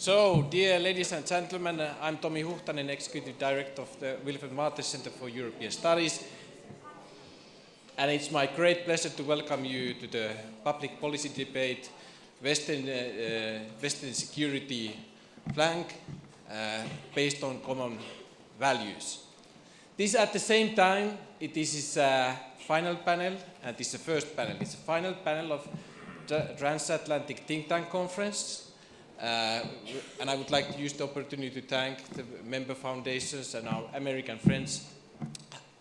So, dear ladies and gentlemen, I'm Tomi Huhtanen, Executive Director of the Wilfred Martes Center for European Studies. And it's my great pleasure to welcome you to the public policy debate, Western security flank, based on common values. This at the same time, this is a final panel, and this is the first panel. It's a final panel of the transatlantic think tank conference. And I would like to use the opportunity to thank the member foundations and our American friends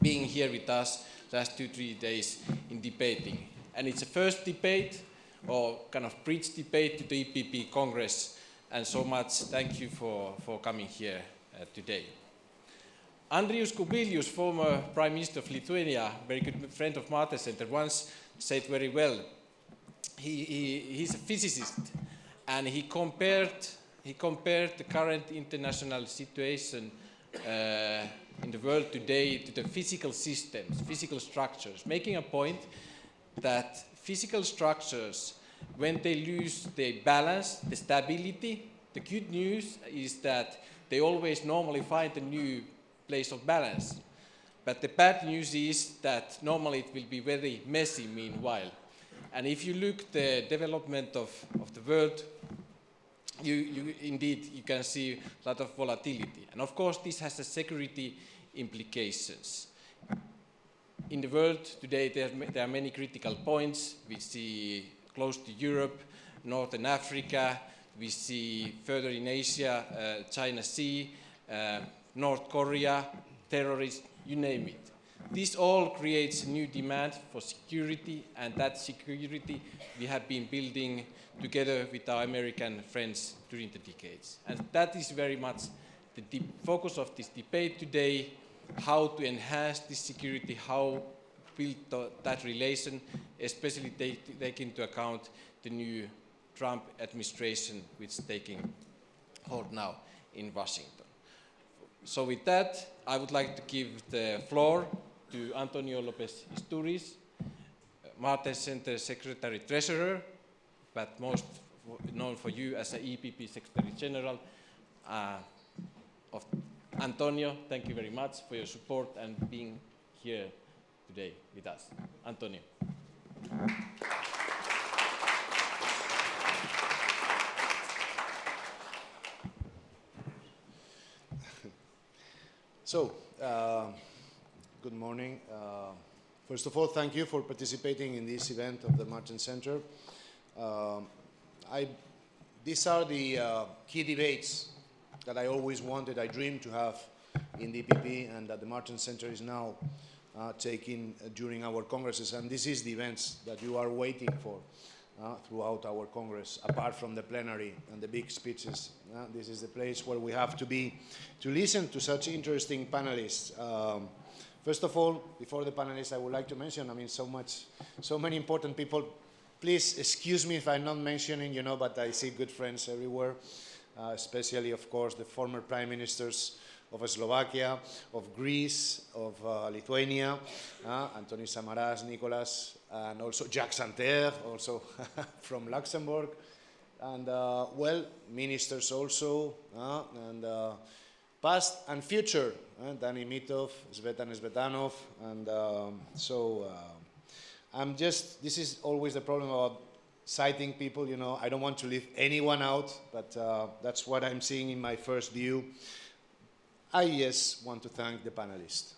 being here with us last 2-3 days in debating. And it's a first debate, or kind of bridge debate to the EPP Congress. And so much thank you for coming here today. Andrius Kubilius, former Prime Minister of Lithuania, very good friend of Martes Center, once said very well, he's a physicist, and he compared the current international situation in the world today to the physical systems, physical structures, making a point that physical structures, when they lose their balance, the stability, the good news is that they always normally find a new place of balance. But the bad news is that normally it will be very messy meanwhile. And if you look at the development of the world, you can see a lot of volatility. And of course, this has a security implications. In the world today, there are many critical points. We see close to Europe, Northern Africa, we see further in Asia, China Sea, North Korea, terrorists, you name it. This all creates a new demand for security, and that security we have been building together with our American friends during the decades. And that is very much the focus of this debate today, how to enhance this security, how build that relation, especially take into account the new Trump administration which is taking hold now in Washington. So with that, I would like to give the floor to Antonio Lopez Isturiz, Martes Center Secretary Treasurer, but most known for you as the EPP Secretary General. Antonio, thank you very much for your support and being here today with us. Antonio. So, good morning. First of all, thank you for participating in this event of the Martin Center. These are the key debates that I always wanted, I dreamed to have in the EPP, and that the Martin Center is now taking during our congresses. And this is the events that you are waiting for throughout our Congress, apart from the plenary and the big speeches. This is the place where we have to be, to listen to such interesting panelists. First of all, before the panelists, I would like to mention, so many important people. Please excuse me if I'm not mentioning, but I see good friends everywhere, especially, of course, the former prime ministers of Slovakia, of Greece, of Lithuania, Anthony Samaras, Nicolas, and also Jacques Santer, also from Luxembourg, and, well, ministers also, and past and future, Dani Mitov, Svetan Svetanov, and this is always the problem about citing people, I don't want to leave anyone out, but that's what I'm seeing in my first view. I just want to thank the panelists.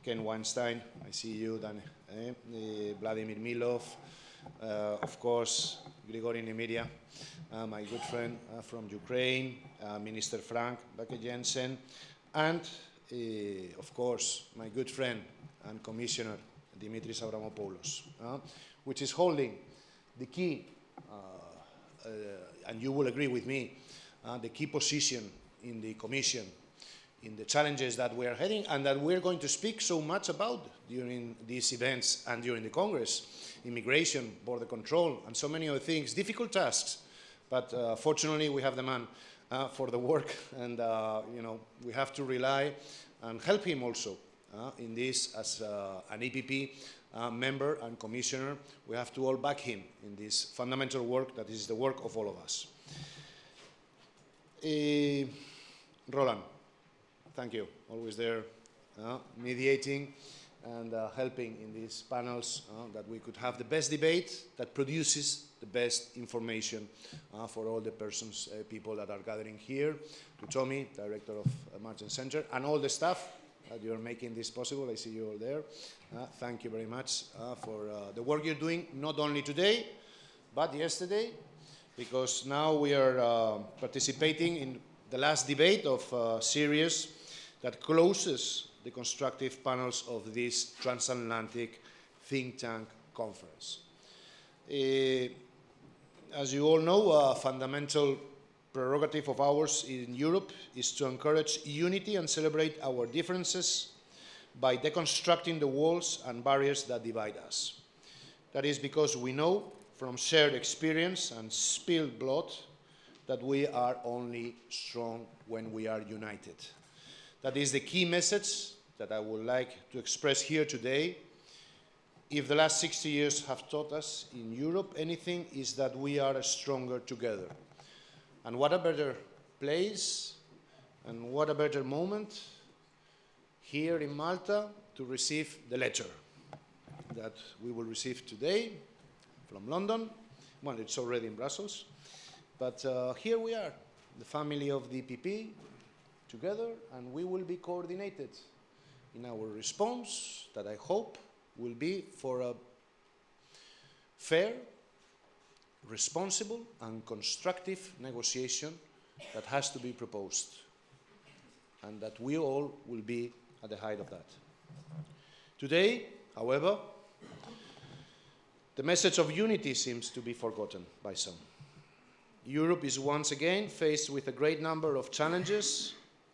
Ken Weinstein, I see you, Vladimir Milov, of course, Grigory Nemiria, my good friend from Ukraine, Minister Frank Bakke-Jensen, and, of course, my good friend and Commissioner Dimitris Avramopoulos, which is holding the key, and you will agree with me, the key position in the Commission, in the challenges that we are heading and that we're going to speak so much about during these events and during the Congress. Immigration, border control, and so many other things, difficult tasks, but fortunately we have the man for the work, and we have to rely and help him also in this as an EPP member and commissioner. We have to all back him in this fundamental work that is the work of all of us. Roland, thank you. Always there, mediating and helping in these panels that we could have the best debate that produces the best information for all the persons, people that are gathering here. To Tommy, Director of Martin Center, and all the staff that you're making this possible. I see you all there. Thank you very much for the work you're doing, not only today, but yesterday, because now we are participating in the last debate of a series that closes the constructive panels of this transatlantic think tank conference. As you all know, a fundamental prerogative of ours in Europe is to encourage unity and celebrate our differences by deconstructing the walls and barriers that divide us. That is because we know from shared experience and spilled blood that we are only strong when we are united. That is the key message that I would like to express here today. If the last 60 years have taught us in Europe anything, is that we are stronger together. And what a better place and what a better moment here in Malta to receive the letter that we will receive today from London. Well, it's already in Brussels. But here we are, the family of the EPP, together, and we will be coordinated in our response that I hope will be for a fair, responsible and constructive negotiation that has to be proposed, and that we all will be at the height of that. Today, however, the message of unity seems to be forgotten by some. Europe is once again faced with a great number of challenges,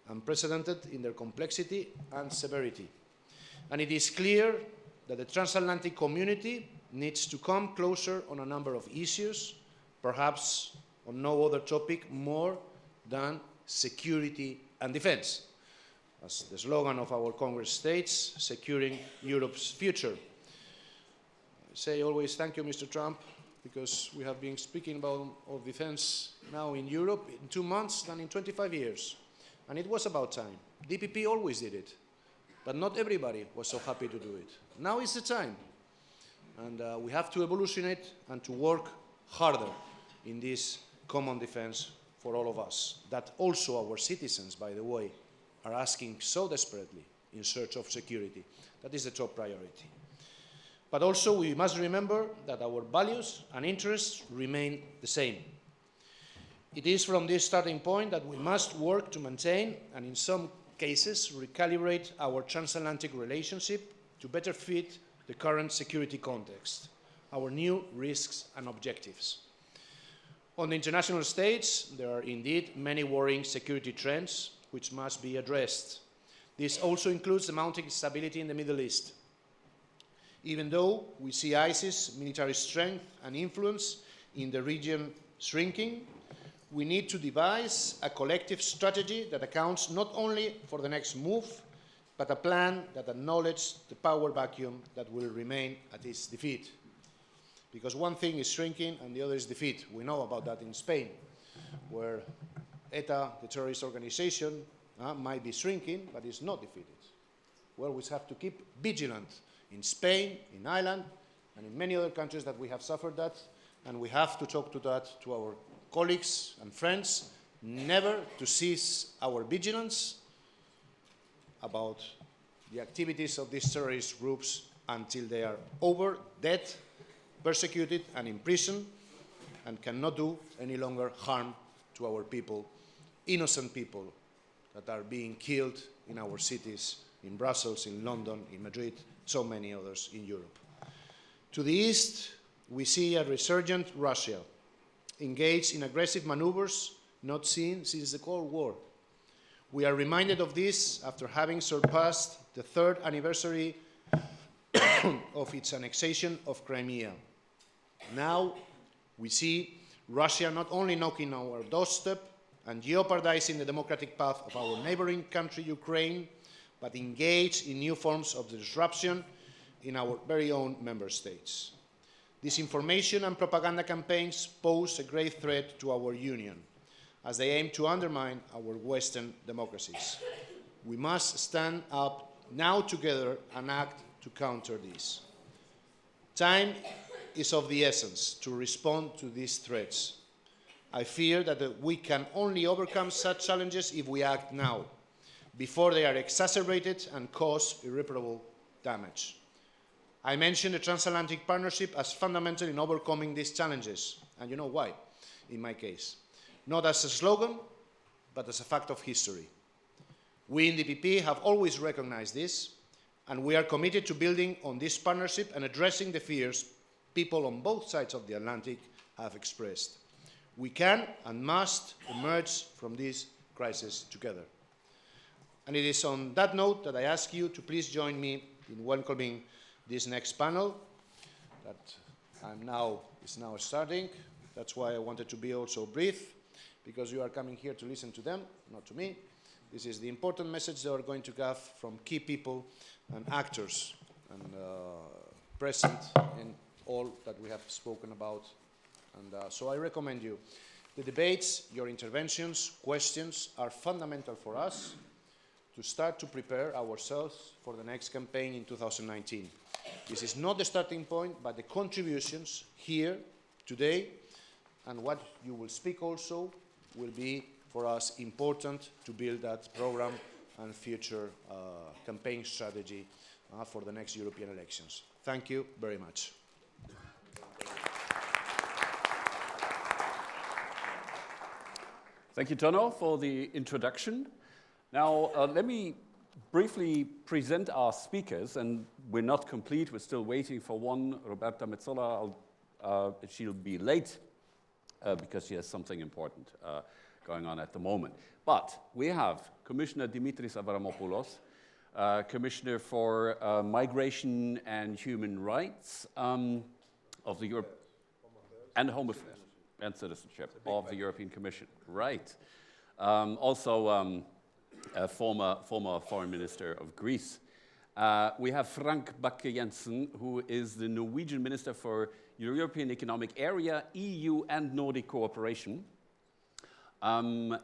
unprecedented in their complexity and severity. And it is clear that the transatlantic community needs to come closer on a number of issues, perhaps on no other topic more than security and defense. As the slogan of our Congress states, securing Europe's future. I say always thank you, Mr. Trump, because we have been speaking about defense now in Europe in 2 months than in 25 years. And it was about time. DPP always did it, but not everybody was so happy to do it. Now is the time. And we have to evolutionate and to work harder in this common defense for all of us, that also our citizens, by the way, are asking so desperately in search of security. That is the top priority. But also we must remember that our values and interests remain the same. It is from this starting point that we must work to maintain and in some cases recalibrate our transatlantic relationship to better fit the current security context, our new risks and objectives. On the international stage, there are indeed many worrying security trends which must be addressed. This also includes the mounting instability in the Middle East. Even though we see ISIS military strength and influence in the region shrinking, we need to devise a collective strategy that accounts not only for the next move, but a plan that acknowledges the power vacuum that will remain at its defeat. Because one thing is shrinking and the other is defeat. We know about that in Spain, where ETA, the terrorist organization, might be shrinking, but is not defeated. Well, we have to keep vigilant in Spain, in Ireland, and in many other countries that we have suffered that, and we have to talk to that to our colleagues and friends, never to cease our vigilance about the activities of these terrorist groups until they are over, dead, persecuted and imprisoned, and cannot do any longer harm to our people, innocent people that are being killed in our cities, in Brussels, in London, in Madrid, so many others in Europe. To the east, we see a resurgent Russia, engaged in aggressive maneuvers not seen since the Cold War. We are reminded of this after having surpassed the 3rd anniversary of its annexation of Crimea. Now we see Russia not only knocking on our doorstep and jeopardizing the democratic path of our neighboring country, Ukraine, but engaged in new forms of disruption in our very own member states. Disinformation and propaganda campaigns pose a grave threat to our union, as they aim to undermine our Western democracies. We must stand up now together and act to counter this. Time is of the essence to respond to these threats. I fear that we can only overcome such challenges if we act now, before they are exacerbated and cause irreparable damage. I mentioned the transatlantic partnership as fundamental in overcoming these challenges, and you know why, in my case. Not as a slogan, but as a fact of history. We in the EPP have always recognized this, and we are committed to building on this partnership and addressing the fears people on both sides of the Atlantic have expressed. We can and must emerge from this crisis together. And it is on that note that I ask you to please join me in welcoming this next panel that is now starting. That's why I wanted to be also brief, because you are coming here to listen to them, not to me. This is the important message they are going to have from key people and actors and present in all that we have spoken about. And so I recommend you. The debates, your interventions, questions are fundamental for us to start to prepare ourselves for the next campaign in 2019. This is not the starting point, but the contributions here today, and what you will speak also will be for us important to build that program and future campaign strategy for the next European elections. Thank you very much. Thank you, Tono, for the introduction. Now, let me briefly present our speakers, and we're not complete. We're still waiting for one, Roberta Metsola. She'll be late because she has something important going on at the moment. But we have Commissioner Dimitris Avramopoulos, Commissioner for Migration and Human Rights of the Europe and Home Affairs and Citizenship of the European Commission. Right. Also, a former Foreign Minister of Greece. We have Frank Bakke-Jensen, who is the Norwegian Minister for European Economic Area, EU and Nordic Cooperation. We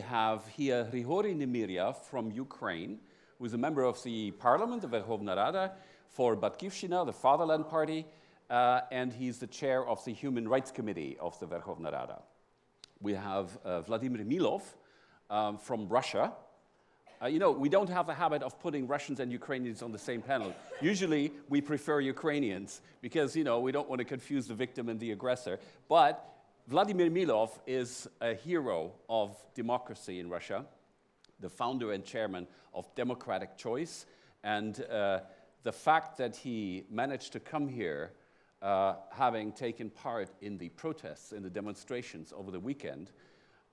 have here Hrihori Nemiria from Ukraine, who is a member of the Parliament, the Verkhovna Rada, for Batkivshina, the Fatherland Party, and he's the chair of the Human Rights Committee of the Verkhovna Rada. We have Vladimir Milov from Russia. You know, we don't have the habit of putting Russians and Ukrainians on the same panel. Usually, we prefer Ukrainians because, you know, we don't want to confuse the victim and the aggressor. But Vladimir Milov is a hero of democracy in Russia, the founder and chairman of Democratic Choice. And the fact that he managed to come here, having taken part in the protests, in the demonstrations over the weekend,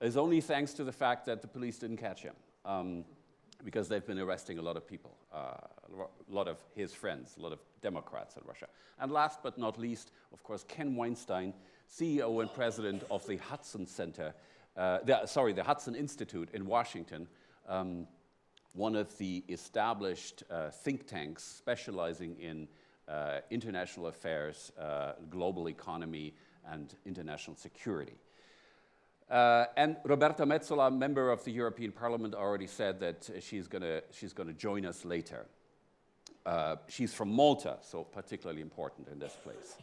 is only thanks to the fact that the police didn't catch him. Because they've been arresting a lot of people, a lot of his friends, a lot of Democrats in Russia. And last but not least, of course, Ken Weinstein, CEO and president of the Hudson Center, the Hudson Institute in Washington, one of the established think tanks specializing in international affairs, global economy, and international security. And Roberta Metsola, member of the European Parliament, already said that she's gonna join us later. She's from Malta, so particularly important in this place.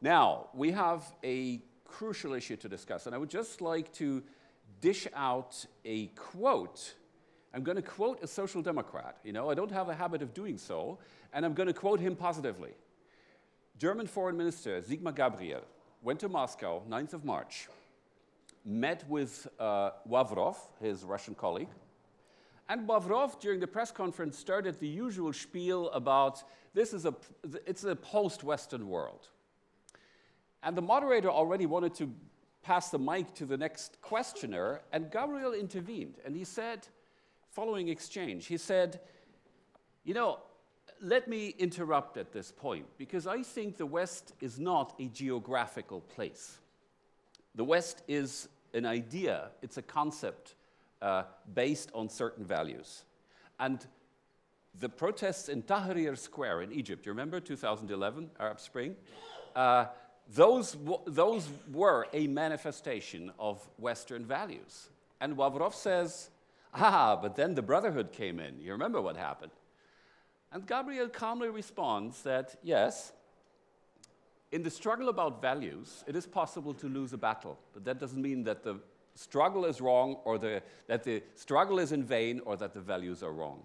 Now, we have a crucial issue to discuss, and I would just like to dish out a quote. I'm going to quote a social democrat. You know, I don't have a habit of doing so, and I'm going to quote him positively. German Foreign Minister Sigmar Gabriel went to Moscow, 9th of March, met with Lavrov, his Russian colleague, and Lavrov, during the press conference, started the usual spiel about it's a post-Western world. And the moderator already wanted to pass the mic to the next questioner, and Gabriel intervened, and he said, following exchange, he said, you know, let me interrupt at this point, because I think the West is not a geographical place. The West is an idea, it's a concept based on certain values. And the protests in Tahrir Square in Egypt, you remember 2011, Arab Spring? those were a manifestation of Western values. And Lavrov says, but then the Brotherhood came in. You remember what happened? And Gabriel calmly responds that, yes, in the struggle about values, it is possible to lose a battle, but that doesn't mean that the struggle is wrong or that the struggle is in vain or that the values are wrong.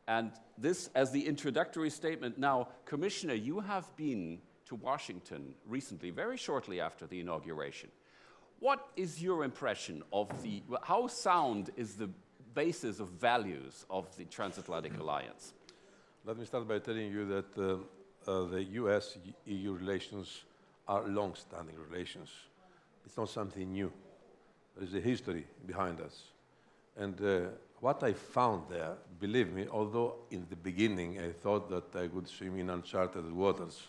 And this as the introductory statement. Now, Commissioner, you have been to Washington recently, very shortly after the inauguration. What is your impression of how sound is the basis of values of the transatlantic alliance? Let me start by telling you that the US-EU relations are long-standing relations. It's not something new. There is a history behind us. And what I found there, believe me, although in the beginning I thought that I would swim in uncharted waters,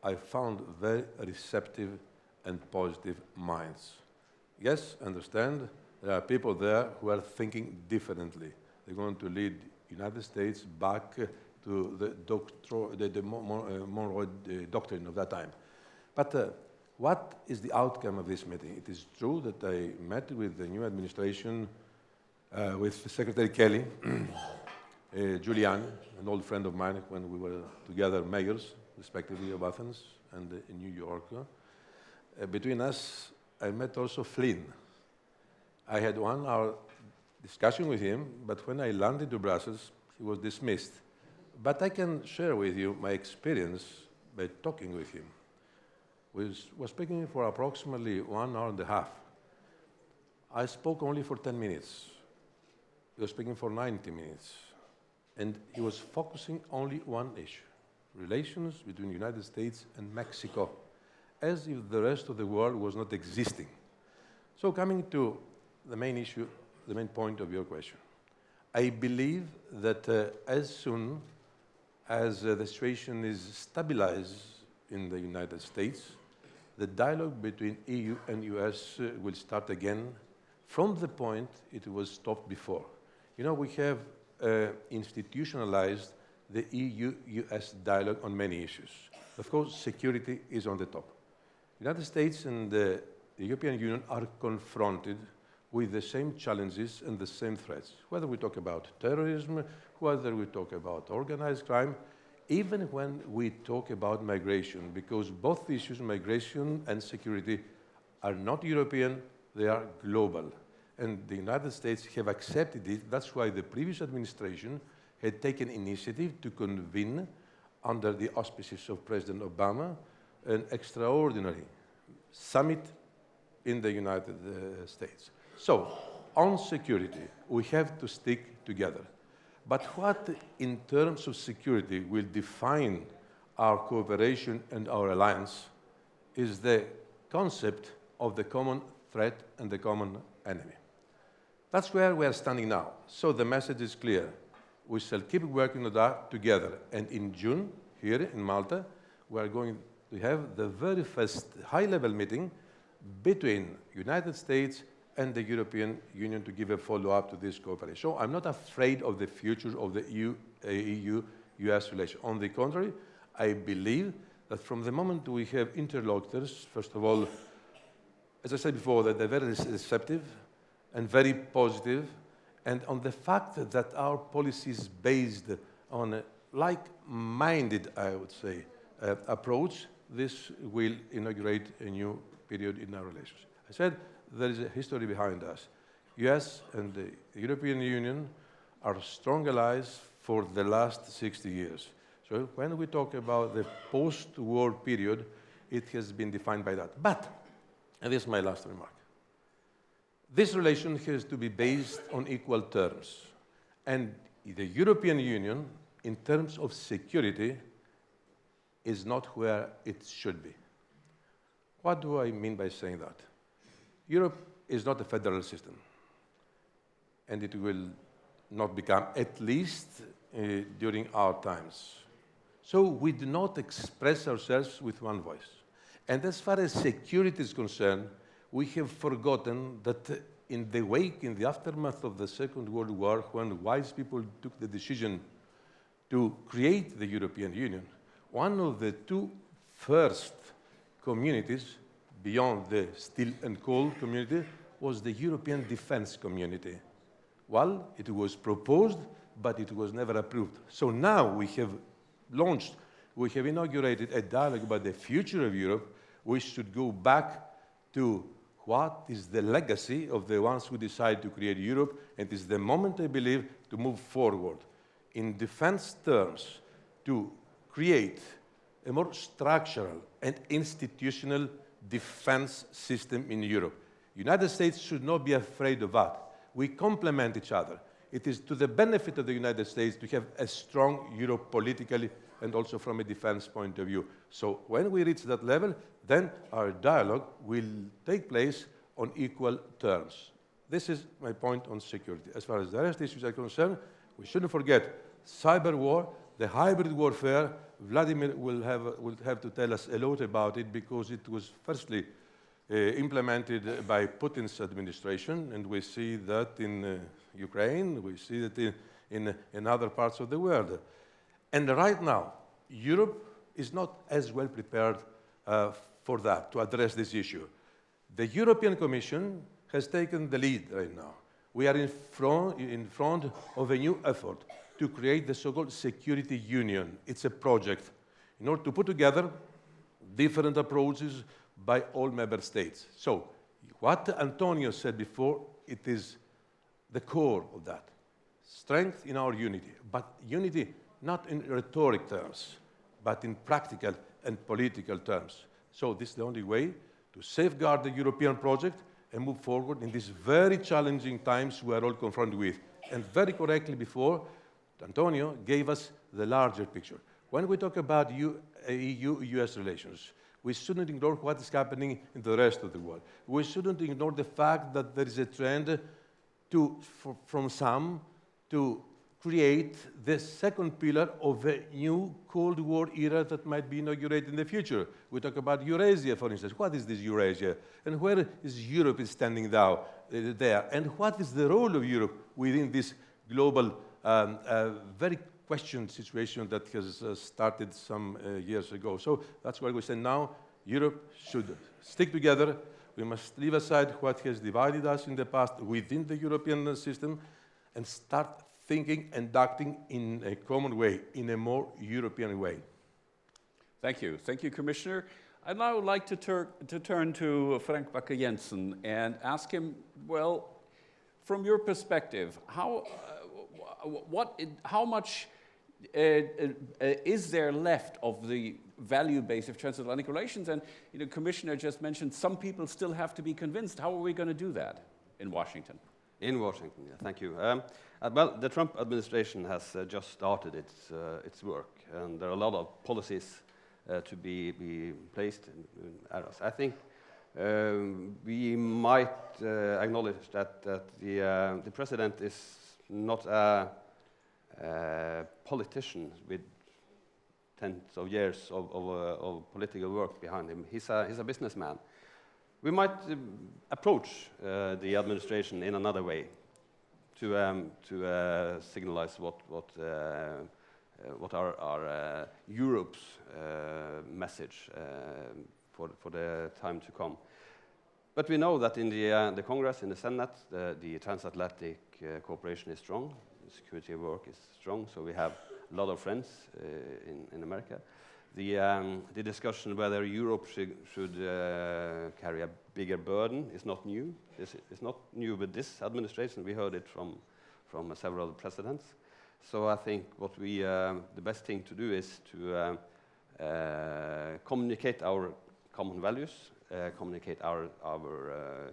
I found very receptive and positive minds. Yes, understand, there are people there who are thinking differently. They're going to lead the United States back to the Monroe Doctrine of that time. But what is the outcome of this meeting? It is true that I met with the new administration, with Secretary Kelly, Giuliani, an old friend of mine when we were together mayors, respectively, of Athens and in New York. Between us, I met also Flynn. I had 1 hour discussion with him, but when I landed to Brussels, he was dismissed. But I can share with you my experience by talking with him. We were speaking for approximately 1 hour and a half. I spoke only for 10 minutes. He was speaking for 90 minutes. And he was focusing only one issue: relations between the United States and Mexico, as if the rest of the world was not existing. So coming to the main issue, the main point of your question, I believe that as soon as the situation is stabilized in the United States, the dialogue between EU and US will start again from the point it was stopped before. You know, we have institutionalized the EU-US dialogue on many issues. Of course, security is on the top. The United States and the European Union are confronted with the same challenges and the same threats, whether we talk about terrorism, whether we talk about organized crime, even when we talk about migration, because both issues, migration and security, are not European, they are global. And the United States have accepted it. That's why the previous administration had taken initiative to convene, under the auspices of President Obama, an extraordinary summit in the United States. So, on security, we have to stick together. But what, in terms of security, will define our cooperation and our alliance is the concept of the common threat and the common enemy. That's where we are standing now. So the message is clear. We shall keep working on that together. And in June, here in Malta, we are going to have the very first high-level meeting between the United States and the European Union to give a follow-up to this cooperation. So I'm not afraid of the future of the EU-US relations. On the contrary, I believe that from the moment we have interlocutors, first of all, as I said before, that they're very receptive and very positive, and on the fact that our policy is based on a like-minded, I would say, approach, this will inaugurate a new period in our relations. I said there is a history behind us. US and the European Union are strong allies for the last 60 years. So when we talk about the post-war period, it has been defined by that. But, and this is my last remark, this relation has to be based on equal terms. And the European Union, in terms of security, is not where it should be. What do I mean by saying that? Europe is not a federal system, and it will not become, at least during our times. So we do not express ourselves with one voice. And as far as security is concerned, we have forgotten that in the wake, in the aftermath of the Second World War, when wise people took the decision to create the European Union, one of the two first communities beyond the steel and coal community was the European defense community. Well, it was proposed, but it was never approved. So now we have launched, we have inaugurated a dialogue about the future of Europe. We should go back to what is the legacy of the ones who decide to create Europe, and it is the moment, I believe, to move forward in defense terms to create a more structural and institutional defense system in Europe. The United States should not be afraid of that. We complement each other. It is to the benefit of the United States to have a strong Europe politically and also from a defense point of view. So when we reach that level, then our dialogue will take place on equal terms. This is my point on security. As far as the rest issues are concerned, we shouldn't forget cyber war, the hybrid warfare. Vladimir will have to tell us a lot about it because it was firstly implemented by Putin's administration, and we see that in Ukraine, we see that in other parts of the world. And right now, Europe is not as well prepared for that, to address this issue. The European Commission has taken the lead right now. We are in front of a new effort to create the so-called security union. It's a project in order to put together different approaches by all member states. So what Antonio said before, it is the core of that. Strength in our unity, but unity not in rhetoric terms, but in practical and political terms. So this is the only way to safeguard the European project and move forward in these very challenging times we are all confronted with. And very correctly before, Antonio gave us the larger picture. When we talk about EU-US relations, we shouldn't ignore what is happening in the rest of the world. We shouldn't ignore the fact that there is a trend from some to create the second pillar of a new Cold War era that might be inaugurated in the future. We talk about Eurasia, for instance. What is this Eurasia? And where is Europe standing now, there? And what is the role of Europe within this global, very questioned situation that has started some years ago? So that's why we say now Europe should stick together. We must leave aside what has divided us in the past within the European system and start thinking and acting in a common way, in a more European way. Thank you. Thank you, Commissioner. I'd now like to turn to Frank Bakker-Jensen and ask him, well, from your perspective, how much is there left of the value base of transatlantic relations? And the Commissioner just mentioned some people still have to be convinced. How are we going to do that in Washington? In Washington, yeah, thank you. Well, the Trump administration has just started its work, and there are a lot of policies to be placed in areas. I think we might acknowledge that the president is not a politician with tens of years of political work behind him. He's a businessman. We might approach the administration in another way to signalize what our Europe's message for the time to come. But we know that in the Congress, in the Senate, the transatlantic cooperation is strong. The security work is strong, so we have a lot of friends in America. The discussion whether Europe should carry a bigger burden is not new. It's not new with this administration. We heard it from several presidents. So I think the best thing to do is to communicate our common values, communicate our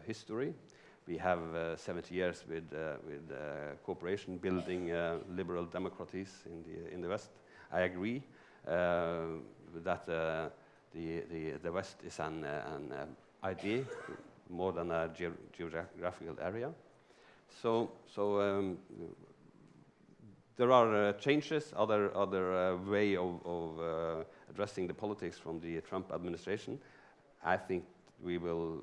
history. We have 70 years with cooperation, building liberal democracies in the West. I agree that the West is an idea more than a geographical area. So there are changes, other way of addressing the politics from the Trump administration. I think we will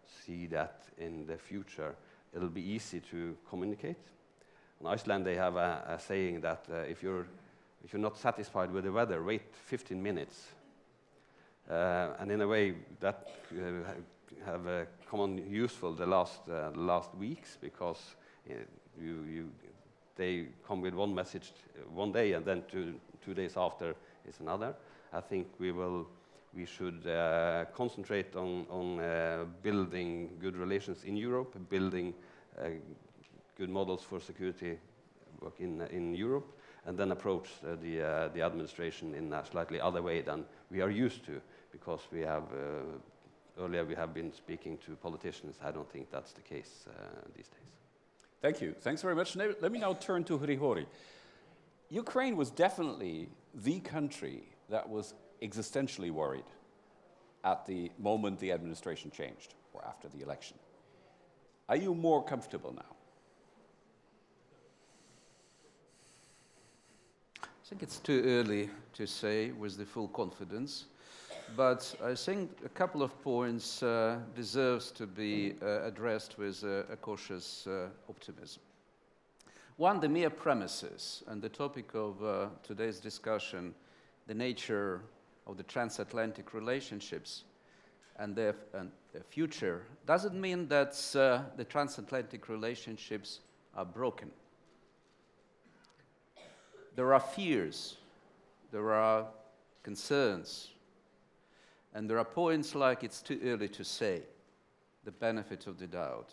see that in the future. It'll be easy to communicate. In Iceland, they have a saying that if you're not satisfied with the weather, wait 15 minutes. and in a way that have come useful the last weeks, because they come with one message one day, and then two days after is another. I think we should concentrate on building good relations in Europe, building good models for security work in Europe, and then approach the administration in a slightly other way than we are used to, because earlier we have been speaking to politicians. I don't think that's the case these days. Thank you. Thanks very much. Let me now turn to Hrihori. Ukraine was definitely the country that was existentially worried at the moment the administration changed, or after the election. Are you more comfortable now? I think it's too early to say with the full confidence, but I think a couple of points deserves to be addressed with a cautious optimism. One, the mere premises, and the topic of today's discussion, the nature of the transatlantic relationships and their future, doesn't mean that the transatlantic relationships are broken. There are fears, there are concerns, and there are points like it's too early to say, the benefit of the doubt.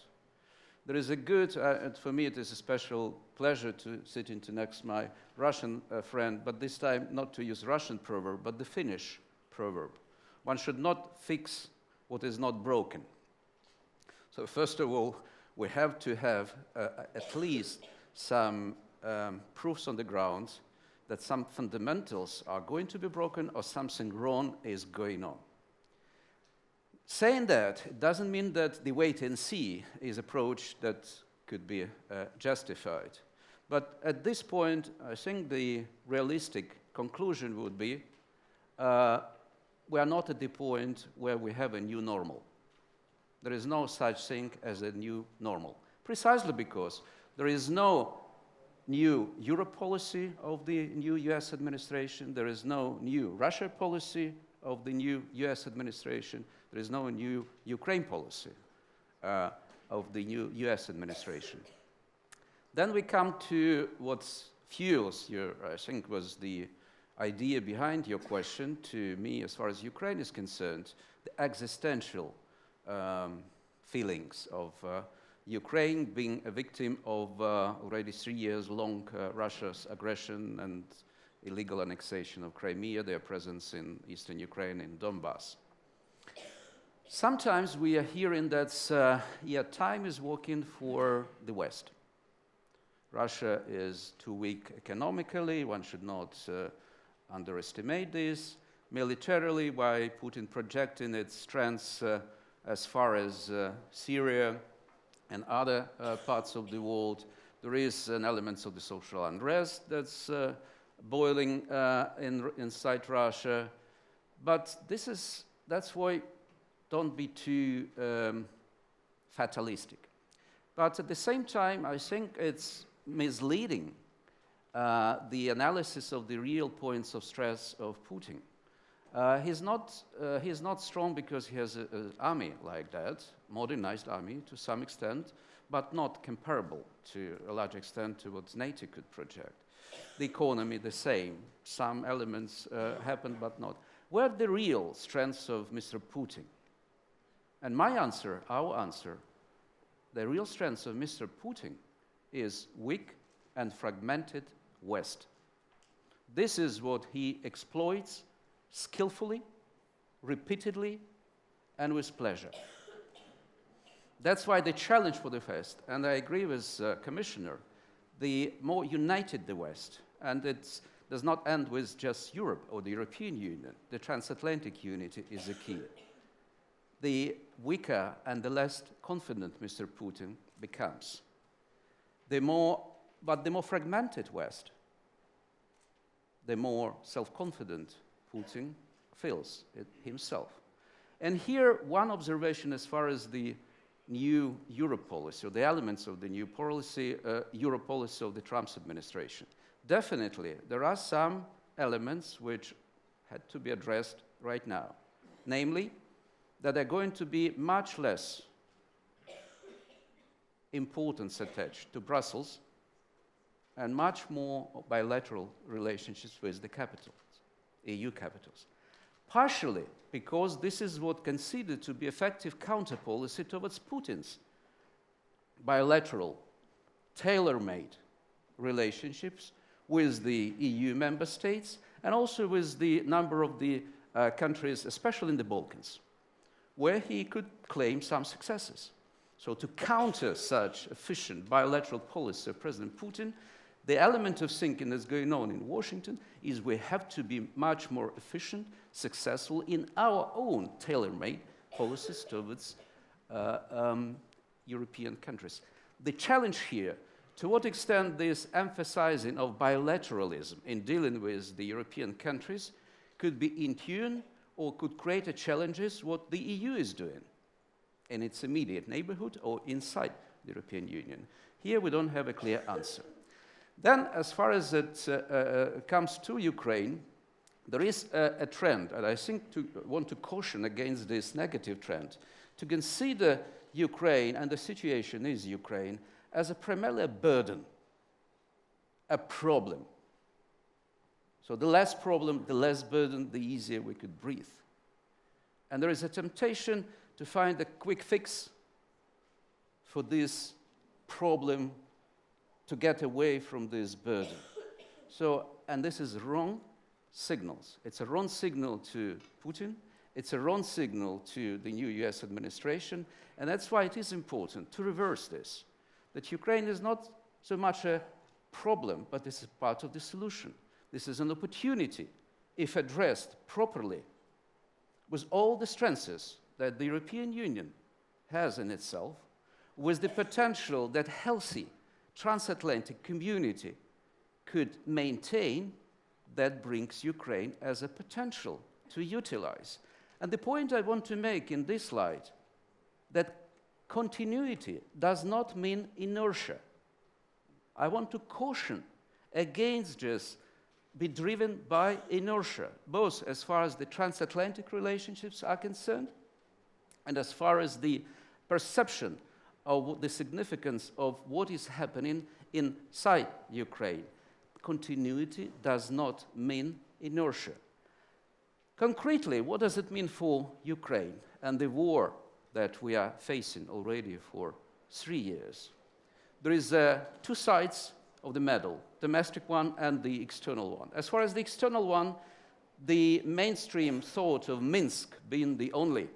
There is a good, and for me it is a special pleasure to sit into next my Russian friend, but this time not to use Russian proverb, but the Finnish proverb. One should not fix what is not broken. So first of all, we have to have at least some proofs on the ground that some fundamentals are going to be broken or something wrong is going on. Saying that, it doesn't mean that the wait and see is approach that could be justified. But at this point, I think the realistic conclusion would be we are not at the point where we have a new normal. There is no such thing as a new normal, precisely because there is no new Europe policy of the new US administration, there is no new Russia policy of the new US administration, there is no new Ukraine policy of the new US administration. Then we come to what fuels your, I think was the idea behind your question to me as far as Ukraine is concerned, the existential feelings of Ukraine being a victim of already 3 years long Russia's aggression and illegal annexation of Crimea, their presence in eastern Ukraine, in Donbass. Sometimes we are hearing that time is working for the West. Russia is too weak economically, one should not underestimate this. Militarily, by Putin projecting its strengths as far as Syria and other parts of the world, there is an element of the social unrest that's boiling inside Russia. But that's why don't be too fatalistic. But at the same time, I think it's misleading the analysis of the real points of stress of Putin. He's not strong because he has an army like that, modernized army to some extent, but not comparable to a large extent to what NATO could project. The economy, the same. Some elements happen, but not. Where are the real strengths of Mr. Putin? And my answer, our answer, the real strengths of Mr. Putin is weak and fragmented West. This is what he exploits skillfully, repeatedly, and with pleasure. That's why the challenge for the West, and I agree with Commissioner, the more united the West, and it does not end with just Europe or the European Union, the transatlantic unity is the key. The weaker and the less confident Mr. Putin becomes, the more fragmented West, the more self-confident Putin feels it himself. And here, one observation as far as the new Europe policy, or the elements of the new policy, Europe policy of the Trump administration. Definitely, there are some elements which had to be addressed right now. namely, that there are going to be much less importance attached to Brussels and much more bilateral relationships with the capitals, EU capitals. Partially because this is what considered to be effective counter-policy towards Putin's bilateral, tailor-made relationships with the EU member states and also with the number of the countries, especially in the Balkans, where he could claim some successes. So to counter such efficient bilateral policy of President Putin, the element of thinking that's going on in Washington is we have to be much more efficient, successful in our own tailor-made policies towards European countries. The challenge here, to what extent this emphasizing of bilateralism in dealing with the European countries could be in tune or could create challenges what the EU is doing in its immediate neighborhood or inside the European Union. Here we don't have a clear answer. Then, as far as it comes to Ukraine, there is a trend, and I think want to caution against this negative trend, to consider Ukraine and the situation in Ukraine as primarily a burden, a problem. So the less problem, the less burden, the easier we could breathe. And there is a temptation to find a quick fix for this problem, to get away from this burden. So, and this is wrong signals. It's a wrong signal to Putin. It's a wrong signal to the new US administration. And that's why it is important to reverse this, that Ukraine is not so much a problem, but this is part of the solution. This is an opportunity, if addressed properly, with all the strengths that the European Union has in itself, with the potential that healthy transatlantic community could maintain, that brings Ukraine as a potential to utilize. And the point I want to make in this slide, that continuity does not mean inertia. I want to caution against just be driven by inertia, both as far as the transatlantic relationships are concerned and as far as the perception of the significance of what is happening inside Ukraine. Continuity does not mean inertia. Concretely, what does it mean for Ukraine and the war that we are facing already for 3 years? There is two sides of the medal, domestic one and the external one. As far as the external one, the mainstream thought of Minsk being the only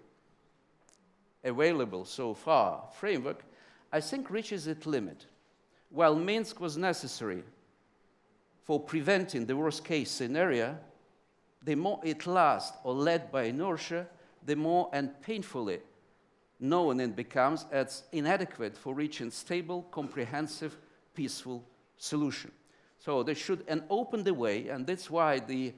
available so far framework, I think reaches its limit. While Minsk was necessary for preventing the worst case scenario, the more it lasts or led by inertia, the more and painfully known it becomes as inadequate for reaching stable, comprehensive, peaceful solution. So they should open the way, and that's why the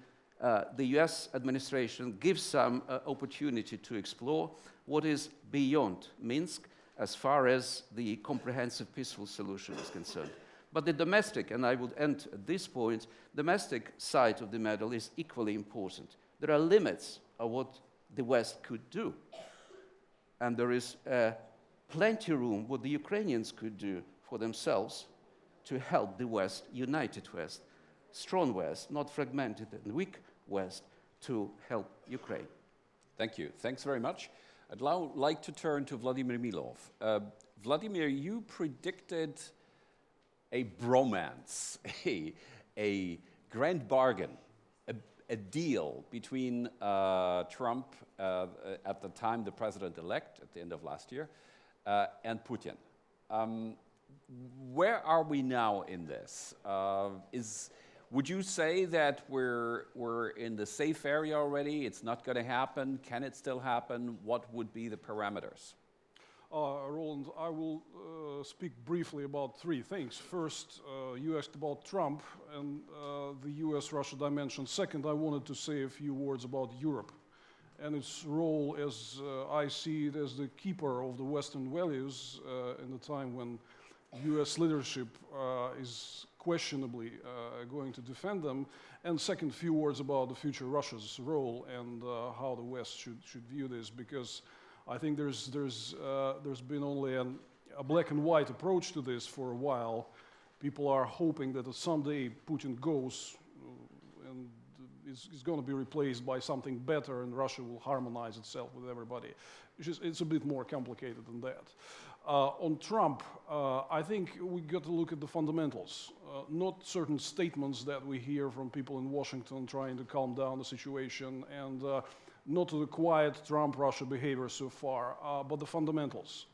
US administration gives some opportunity to explore what is beyond Minsk as far as the comprehensive peaceful solution is concerned. But the domestic, and I would end at this point, domestic side of the medal is equally important. There are limits of what the West could do. And there is plenty of room what the Ukrainians could do for themselves to help the West, united West, strong West, not fragmented and weak West, to help Ukraine. Thank you. Thanks very much. I'd now like to turn to Vladimir Milov. Vladimir, you predicted a bromance, a grand bargain, a deal between Trump, at the time the president-elect, at the end of last year, and Putin. Where are we now in this? Would you say that we're in the safe area already? It's not going to happen? Can it still happen? What would be the parameters? Roland, I will speak briefly about three things. First, you asked about Trump and the US-Russia dimension. Second, I wanted to say a few words about Europe and its role as I see it as the keeper of the Western values in the time when US leadership is questionably going to defend them. And second, few words about the future Russia's role and how the West should view this, because I think there's been only a black and white approach to this for a while. People are hoping that someday Putin goes and is going to be replaced by something better, and Russia will harmonize itself with everybody. It's a bit more complicated than that. On Trump, I think we got to look at the fundamentals, not certain statements that we hear from people in Washington trying to calm down the situation, and not to the quiet Trump-Russia behavior so far, but the fundamentals.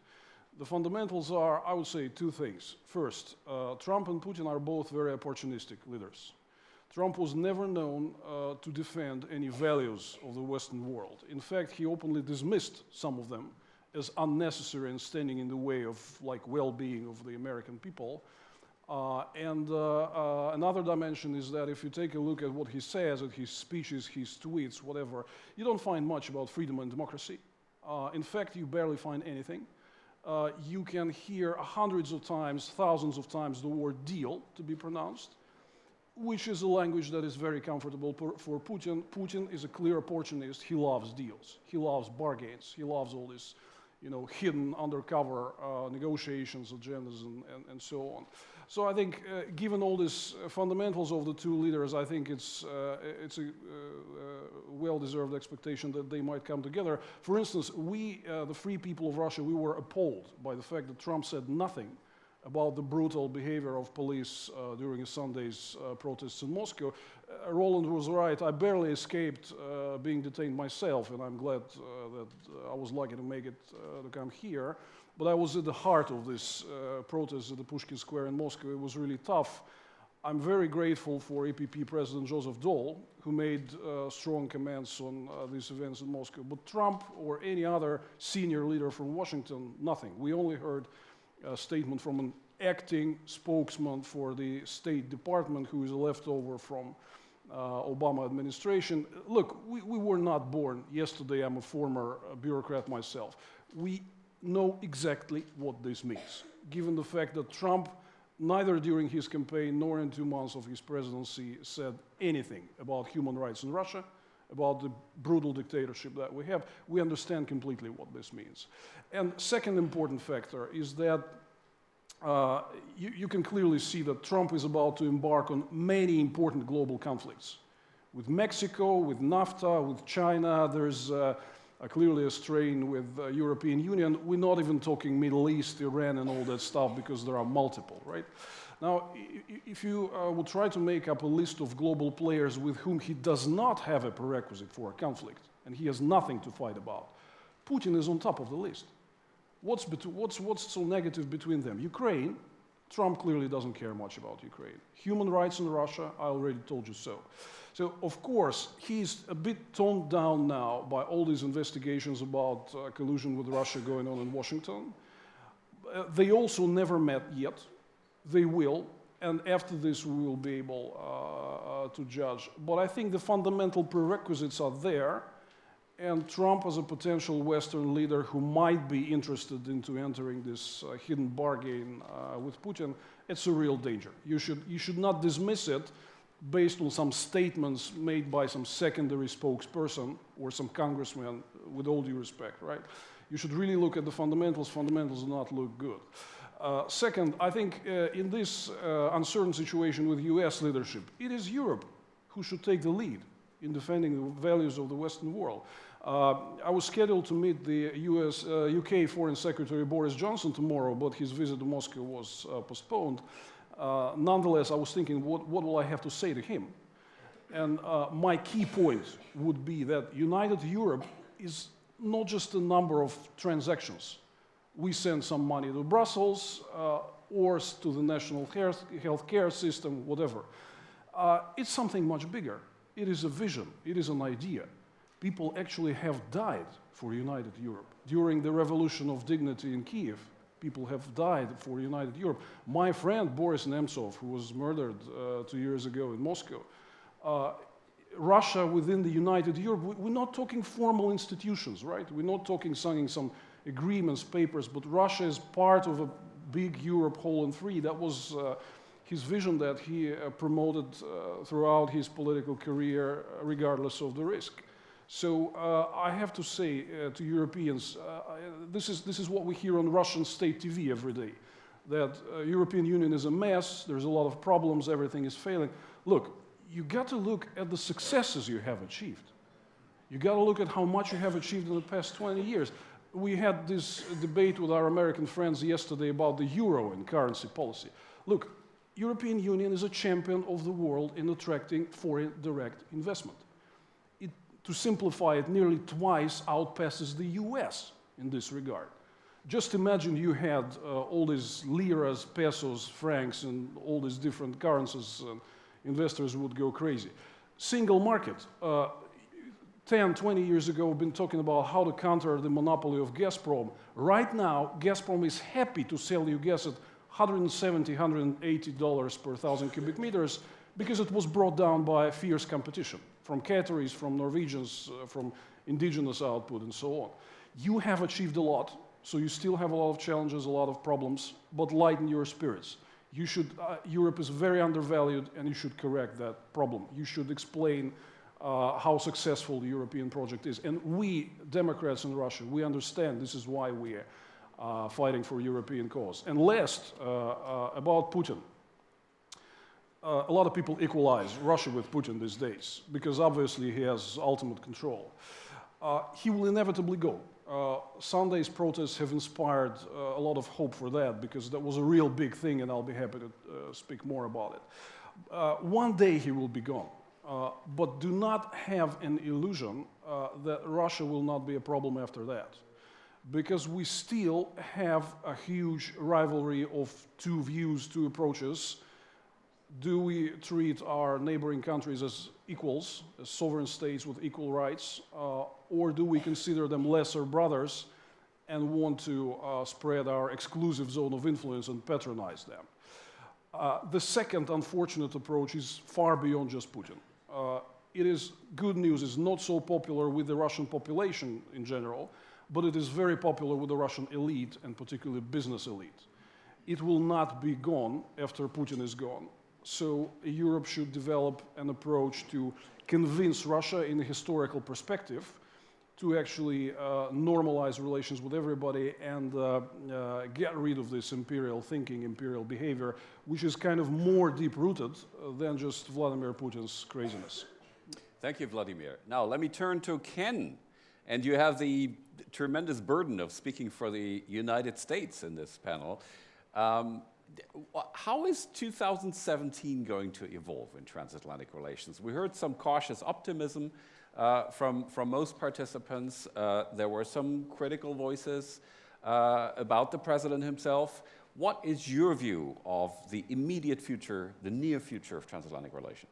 The fundamentals are, I would say, two things. First, Trump and Putin are both very opportunistic leaders. Trump was never known to defend any values of the Western world. In fact, he openly dismissed some of them as unnecessary and standing in the way of well-being of the American people. Another dimension is that if you take a look at what he says, at his speeches, his tweets, whatever, you don't find much about freedom and democracy. In fact, you barely find anything. You can hear hundreds of times, thousands of times the word deal to be pronounced, which is a language that is very comfortable for Putin. Putin is a clear opportunist. He loves deals. He loves bargains. He loves all this, hidden undercover negotiations, agendas, and so on. So I think, given all these fundamentals of the two leaders, I think it's a well-deserved expectation that they might come together. For instance, we, the free people of Russia, we were appalled by the fact that Trump said nothing about the brutal behavior of police during Sunday's protests in Moscow. Roland was right. I barely escaped being detained myself, and I'm glad that I was lucky to make it to come here. But I was at the heart of this protest at the Pushkin Square in Moscow. It was really tough. I'm very grateful for EPP President Joseph Daul, who made strong comments on these events in Moscow. But Trump or any other senior leader from Washington, nothing. We only heard a statement from an acting spokesman for the State Department, who is a leftover from Obama administration. Look, we were not born yesterday. I'm a former bureaucrat myself. We know exactly what this means, given the fact that Trump, neither during his campaign nor in 2 months of his presidency, said anything about human rights in Russia, about the brutal dictatorship that we have. We understand completely what this means. And second important factor is that you can clearly see that Trump is about to embark on many important global conflicts. With Mexico, with NAFTA, with China, there's clearly a strain with the European Union. We're not even talking Middle East, Iran, and all that stuff, because there are multiple, right? Now, if you would try to make up a list of global players with whom he does not have a prerequisite for a conflict, and he has nothing to fight about, Putin is on top of the list. What's so negative between them? Ukraine, Trump clearly doesn't care much about Ukraine. Human rights in Russia, I already told you so. So, of course, he's a bit toned down now by all these investigations about collusion with Russia going on in Washington. They also never met yet. They will, and after this we will be able to judge. But I think the fundamental prerequisites are there, and Trump as a potential Western leader who might be interested into entering this hidden bargain with Putin, it's a real danger. You should not dismiss it based on some statements made by some secondary spokesperson or some congressman, with all due respect, right? You should really look at the fundamentals. Fundamentals do not look good. Second, I think in this uncertain situation with US leadership, it is Europe who should take the lead in defending the values of the Western world. I was scheduled to meet the UK Foreign Secretary Boris Johnson tomorrow, but his visit to Moscow was postponed. Nonetheless, I was thinking, what will I have to say to him? And my key point would be that United Europe is not just a number of transactions. We send some money to Brussels or to the national health care system, whatever. It's something much bigger. It is a vision. It is an idea. People actually have died for United Europe. During the Revolution of Dignity in Kiev, people have died for United Europe. My friend Boris Nemtsov, who was murdered 2 years ago in Moscow, Russia within the United Europe, we're not talking formal institutions, right? We're not talking signing some agreements, papers, but Russia is part of a big Europe whole and free. That was his vision that he promoted throughout his political career, regardless of the risk. So I have to say to Europeans, this is what we hear on Russian state TV every day, that European Union is a mess, there's a lot of problems, everything is failing. Look, you got to look at the successes you have achieved. You got to look at how much you have achieved in the past 20 years. We had this debate with our American friends yesterday about the euro and currency policy. Look, European Union is a champion of the world in attracting foreign direct investment. To simplify it, nearly twice outpasses the US in this regard. Just imagine you had all these liras, pesos, francs, and all these different currencies, investors would go crazy. Single market. 10, 20 years ago, we've been talking about how to counter the monopoly of Gazprom. Right now, Gazprom is happy to sell you gas at $170, $180 per 1,000 cubic meters because it was brought down by fierce competition from Qataris, from Norwegians, from indigenous output, and so on. You have achieved a lot, so you still have a lot of challenges, a lot of problems, but lighten your spirits. You should, Europe is very undervalued, and you should correct that problem. You should explain how successful the European project is. And we, Democrats in Russia, we understand this is why we are fighting for European cause. And last, about Putin. A lot of people equalize Russia with Putin these days because obviously he has ultimate control. He will inevitably go. Sunday's protests have inspired a lot of hope for that because that was a real big thing, and I'll be happy to speak more about it. One day he will be gone, but do not have an illusion that Russia will not be a problem after that, because we still have a huge rivalry of two views, two approaches. Do we treat our neighboring countries as equals, as sovereign states with equal rights, or do we consider them lesser brothers and want to spread our exclusive zone of influence and patronize them? The second unfortunate approach is far beyond just Putin. It is good news, it's not so popular with the Russian population in general, but it is very popular with the Russian elite, and particularly business elite. It will not be gone after Putin is gone. So Europe should develop an approach to convince Russia in a historical perspective to actually normalize relations with everybody and get rid of this imperial thinking, imperial behavior, which is kind of more deep-rooted than just Vladimir Putin's craziness. Thank you, Vladimir. Now, let me turn to Ken. And you have the tremendous burden of speaking for the United States in this panel. How is 2017 going to evolve in transatlantic relations? We heard some cautious optimism from most participants. There were some critical voices about the president himself. What is your view of the immediate future, the near future of transatlantic relations?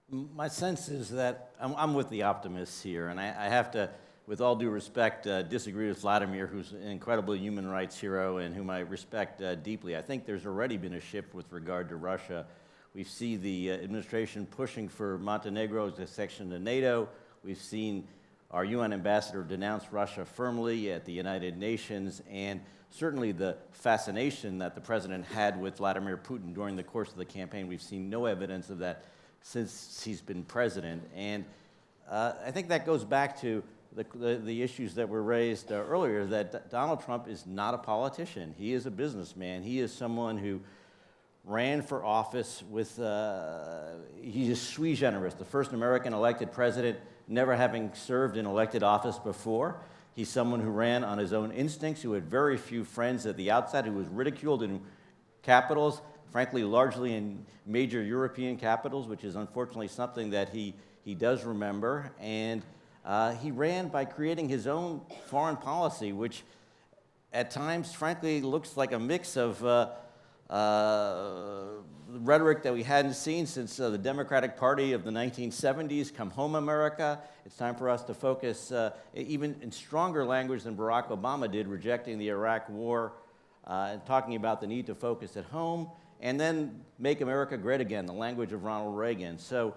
My sense is that I'm with the optimists here, and I have to, with all due respect, disagree with Vladimir, who's an incredible human rights hero and whom I respect deeply. I think there's already been a shift with regard to Russia. We see the administration pushing for Montenegro's accession to NATO. We've seen our UN ambassador denounce Russia firmly at the United Nations, and certainly the fascination that the president had with Vladimir Putin during the course of the campaign. We've seen no evidence of that since he's been president. And I think that goes back to the issues that were raised earlier, that Donald Trump is not a politician. He is a businessman. He is someone who ran for office with, he is sui generis, the first American elected president never having served in elected office before. He's someone who ran on his own instincts, who had very few friends at the outset, who was ridiculed in capitals, frankly, largely in major European capitals, which is unfortunately something that he does remember. And he ran by creating his own foreign policy, which at times, frankly, looks like a mix of rhetoric that we hadn't seen since the Democratic Party of the 1970s, Come Home America. It's time for us to focus, even in stronger language than Barack Obama did, rejecting the Iraq War, and talking about the need to focus at home, and then Make America Great Again, the language of Ronald Reagan. So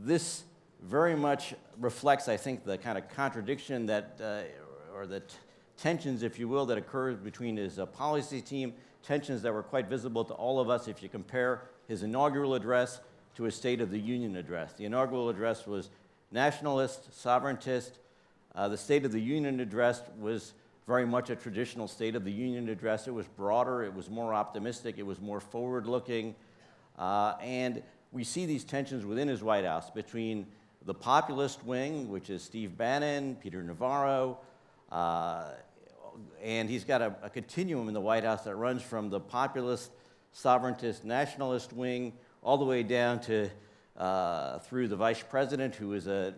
this very much reflects, I think, the kind of contradiction that, or the tensions, if you will, that occurs between his policy team, tensions that were quite visible to all of us if you compare his inaugural address to his State of the Union address. The inaugural address was nationalist, sovereigntist. The State of the Union address was very much a traditional State of the Union address. It was broader, it was more optimistic, it was more forward-looking. And we see these tensions within his White House between the populist wing, which is Steve Bannon, Peter Navarro, and he's got a continuum in the White House that runs from the populist, sovereigntist, nationalist wing all the way down to through the vice president, who is a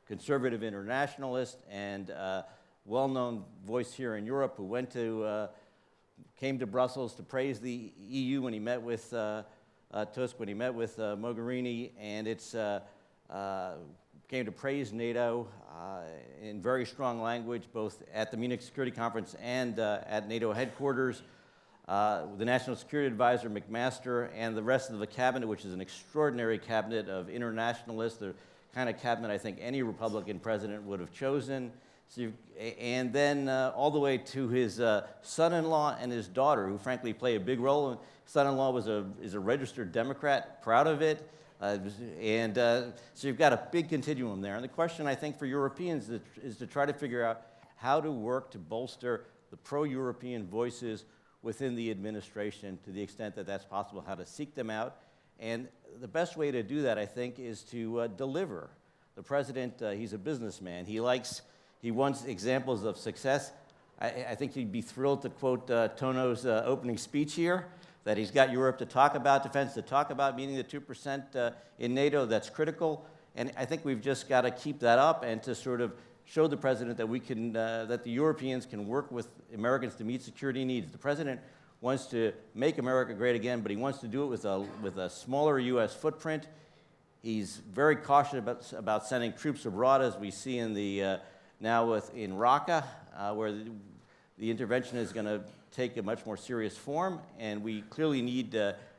conservative internationalist and well-known voice here in Europe, who came to Brussels to praise the EU when he met with Tusk, when he met with Mogherini, and came to praise NATO in very strong language, both at the Munich Security Conference and at NATO headquarters. The National Security Advisor, McMaster, and the rest of the cabinet, which is an extraordinary cabinet of internationalists, the kind of cabinet I think any Republican president would have chosen. So and then all the way to his son-in-law and his daughter, who frankly play a big role. His son-in-law is a registered Democrat, proud of it. So you've got a big continuum there. And the question, I think, for Europeans is to try to figure out how to work to bolster the pro-European voices within the administration to the extent that that's possible, how to seek them out. And the best way to do that, I think, is to deliver. The president, he's a businessman. He wants examples of success. I think he'd be thrilled to quote Tono's opening speech here, that he's got Europe to talk about defense, to talk about meeting the 2% in NATO. That's critical. And I think we've just got to keep that up and to sort of show the president that we can, that the Europeans can work with Americans to meet security needs. The president wants to make America great again, but he wants to do it with a smaller U.S. footprint. He's very cautious about sending troops abroad, as we see in now in Raqqa, where the intervention is going to take a much more serious form, and we clearly need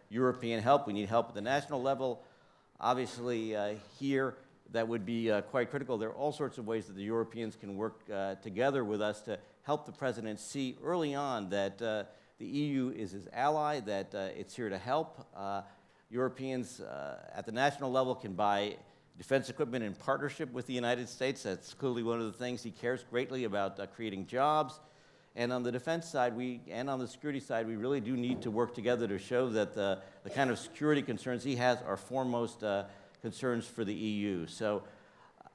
European help. We need help at the national level. Obviously, here, that would be quite critical. There are all sorts of ways that the Europeans can work together with us to help the president see early on that the EU is his ally, that it's here to help. Europeans at the national level can buy defense equipment in partnership with the United States. That's clearly one of the things he cares greatly about, creating jobs. And on the defense side, and on the security side, we really do need to work together to show that the kind of security concerns he has are foremost concerns for the EU. So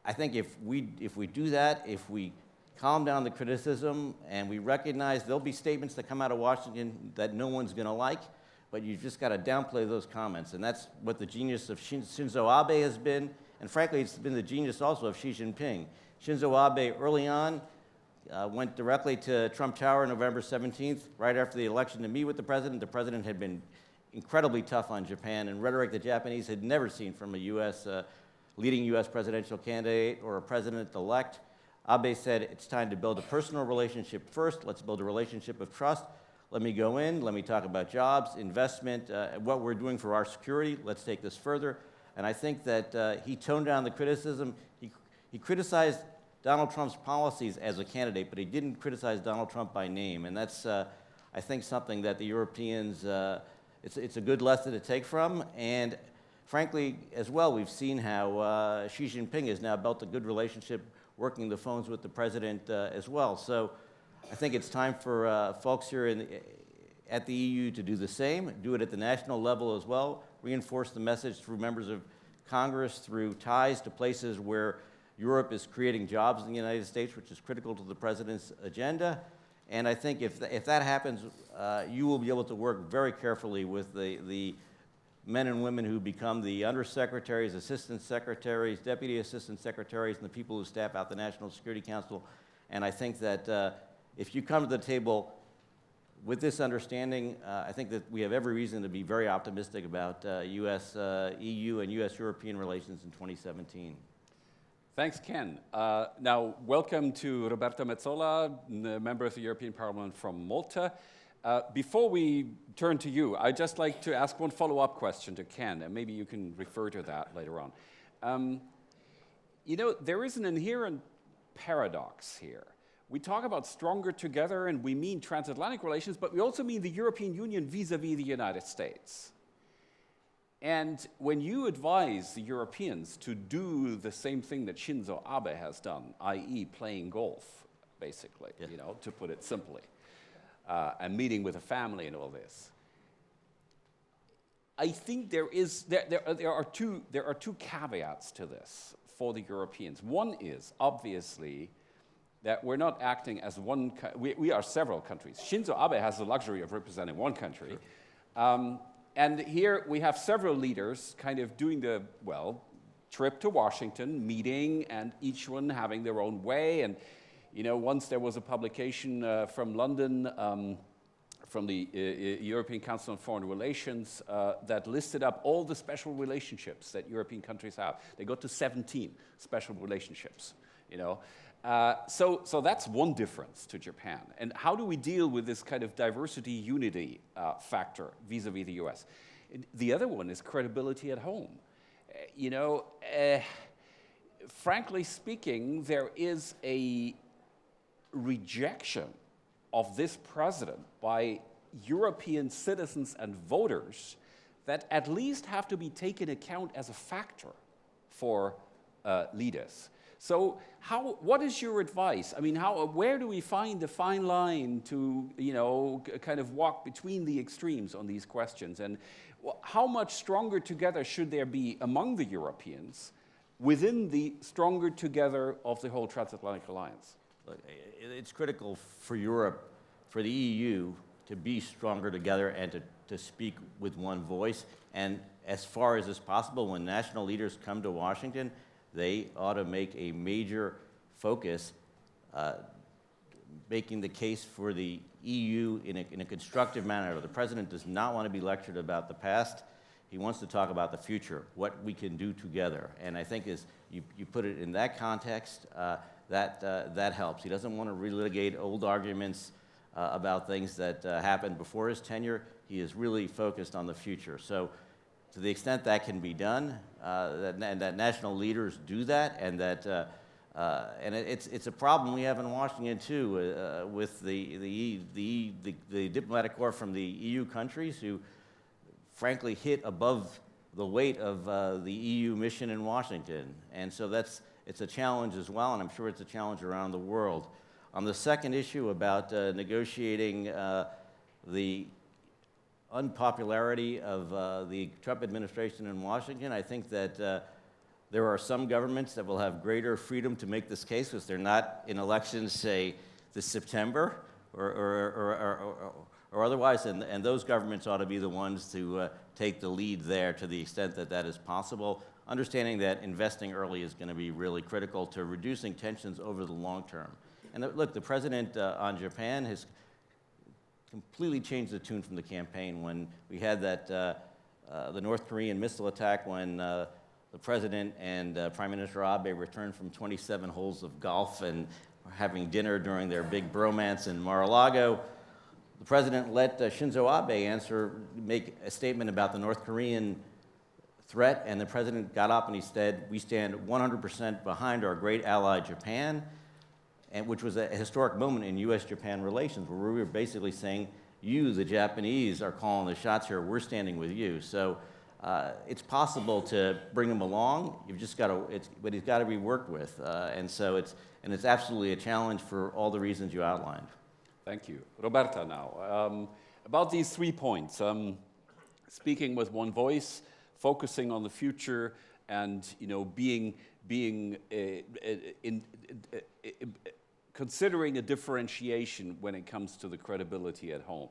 I think if we do that, if we calm down the criticism and we recognize there'll be statements that come out of Washington that no one's going to like, but you've just got to downplay those comments. And that's what the genius of Shinzo Abe has been. And frankly, it's been the genius also of Xi Jinping. Shinzo Abe early on went directly to Trump Tower November 17th, right after the election, to meet with the president. The president had been incredibly tough on Japan and rhetoric the Japanese had never seen from a leading U.S. presidential candidate or a president-elect. Abe said, it's time to build a personal relationship first. Let's build a relationship of trust. Let me go in. Let me talk about jobs, investment, what we're doing for our security. Let's take this further. And I think that he toned down the criticism. He criticized Donald Trump's policies as a candidate, but he didn't criticize Donald Trump by name. And that's, I think, something that the Europeans, it's a good lesson to take from. And frankly, as well, we've seen how Xi Jinping has now built a good relationship working the phones with the president as well. So I think it's time for folks here at the EU to do the same, do it at the national level as well, reinforce the message through members of Congress, through ties to places where Europe is creating jobs in the United States, which is critical to the president's agenda. And I think if that happens, you will be able to work very carefully with the men and women who become the undersecretaries, assistant secretaries, deputy assistant secretaries, and the people who staff out the National Security Council. And I think that if you come to the table with this understanding, I think that we have every reason to be very optimistic about U.S.-EU and U.S.-European relations in 2017. Thanks, Ken. Now, welcome to Roberta Metsola, the member of the European Parliament from Malta. Before we turn to you, I'd just like to ask one follow-up question to Ken, and maybe you can refer to that later on. You know, there is an inherent paradox here. we talk about stronger together and we mean transatlantic relations, but we also mean the European Union vis-a-vis the United States. And when you advise the Europeans to do the same thing that Shinzo Abe has done, i.e. playing golf, basically, you know, to put it simply, and meeting with a family and all this, I think there are two caveats to this for the Europeans. One is, obviously, that we're not acting as one, we are several countries. Shinzo Abe has the luxury of representing one country. Sure. And here we have several leaders kind of doing the, well, trip to Washington, meeting, and each one having their own way. And, you know, once there was a publication from London, from the European Council on Foreign Relations that listed up all the special relationships that European countries have. They got to 17 special relationships, you know. So that's one difference to Japan. And how do we deal with this kind of diversity unity factor vis-a-vis the US? The other one is credibility at home. You know, frankly speaking, there is a rejection of this president by European citizens and voters that at least have to be taken account as a factor for leaders. So what is your advice? I mean, where do we find the fine line to, you know, kind of walk between the extremes on these questions? And how much stronger together should there be among the Europeans within the stronger together of the whole transatlantic alliance? It's critical for Europe, for the EU, to be stronger together and to speak with one voice. And as far as is possible, when national leaders come to Washington, they ought to make a major focus making the case for the EU in a constructive manner. The president does not want to be lectured about the past. He wants to talk about the future, what we can do together. And I think as you put it in that context, that helps. He doesn't want to relitigate old arguments about things that happened before his tenure. He is really focused on the future. So to the extent that can be done, and that national leaders do that, and that and it's a problem we have in Washington too, with the diplomatic corps from the EU countries who, frankly, hit above the weight of the EU mission in Washington, and so it's a challenge as well, and I'm sure it's a challenge around the world. On the second issue about negotiating the unpopularity of the Trump administration in Washington, I think that there are some governments that will have greater freedom to make this case because they're not in elections, say, this September or otherwise, and those governments ought to be the ones to take the lead there to the extent that that is possible, understanding that investing early is going to be really critical to reducing tensions over the long term. And look, the president on Japan has completely changed the tune from the campaign when we had that the North Korean missile attack when the president and Prime Minister Abe returned from 27 holes of golf and having dinner during their big bromance in Mar-a-Lago. The president let Shinzo Abe make a statement about the North Korean threat, and the president got up and he said, "We stand 100% behind our great ally Japan," and which was a historic moment in U.S.-Japan relations, where we were basically saying, you, the Japanese, are calling the shots here. We're standing with you. So it's possible to bring him along. You've just got to, but he's got to be worked with, and so it's absolutely a challenge for all the reasons you outlined. Thank you, Roberta. Now about these 3 points: speaking with one voice, focusing on the future, and considering a differentiation when it comes to the credibility at home.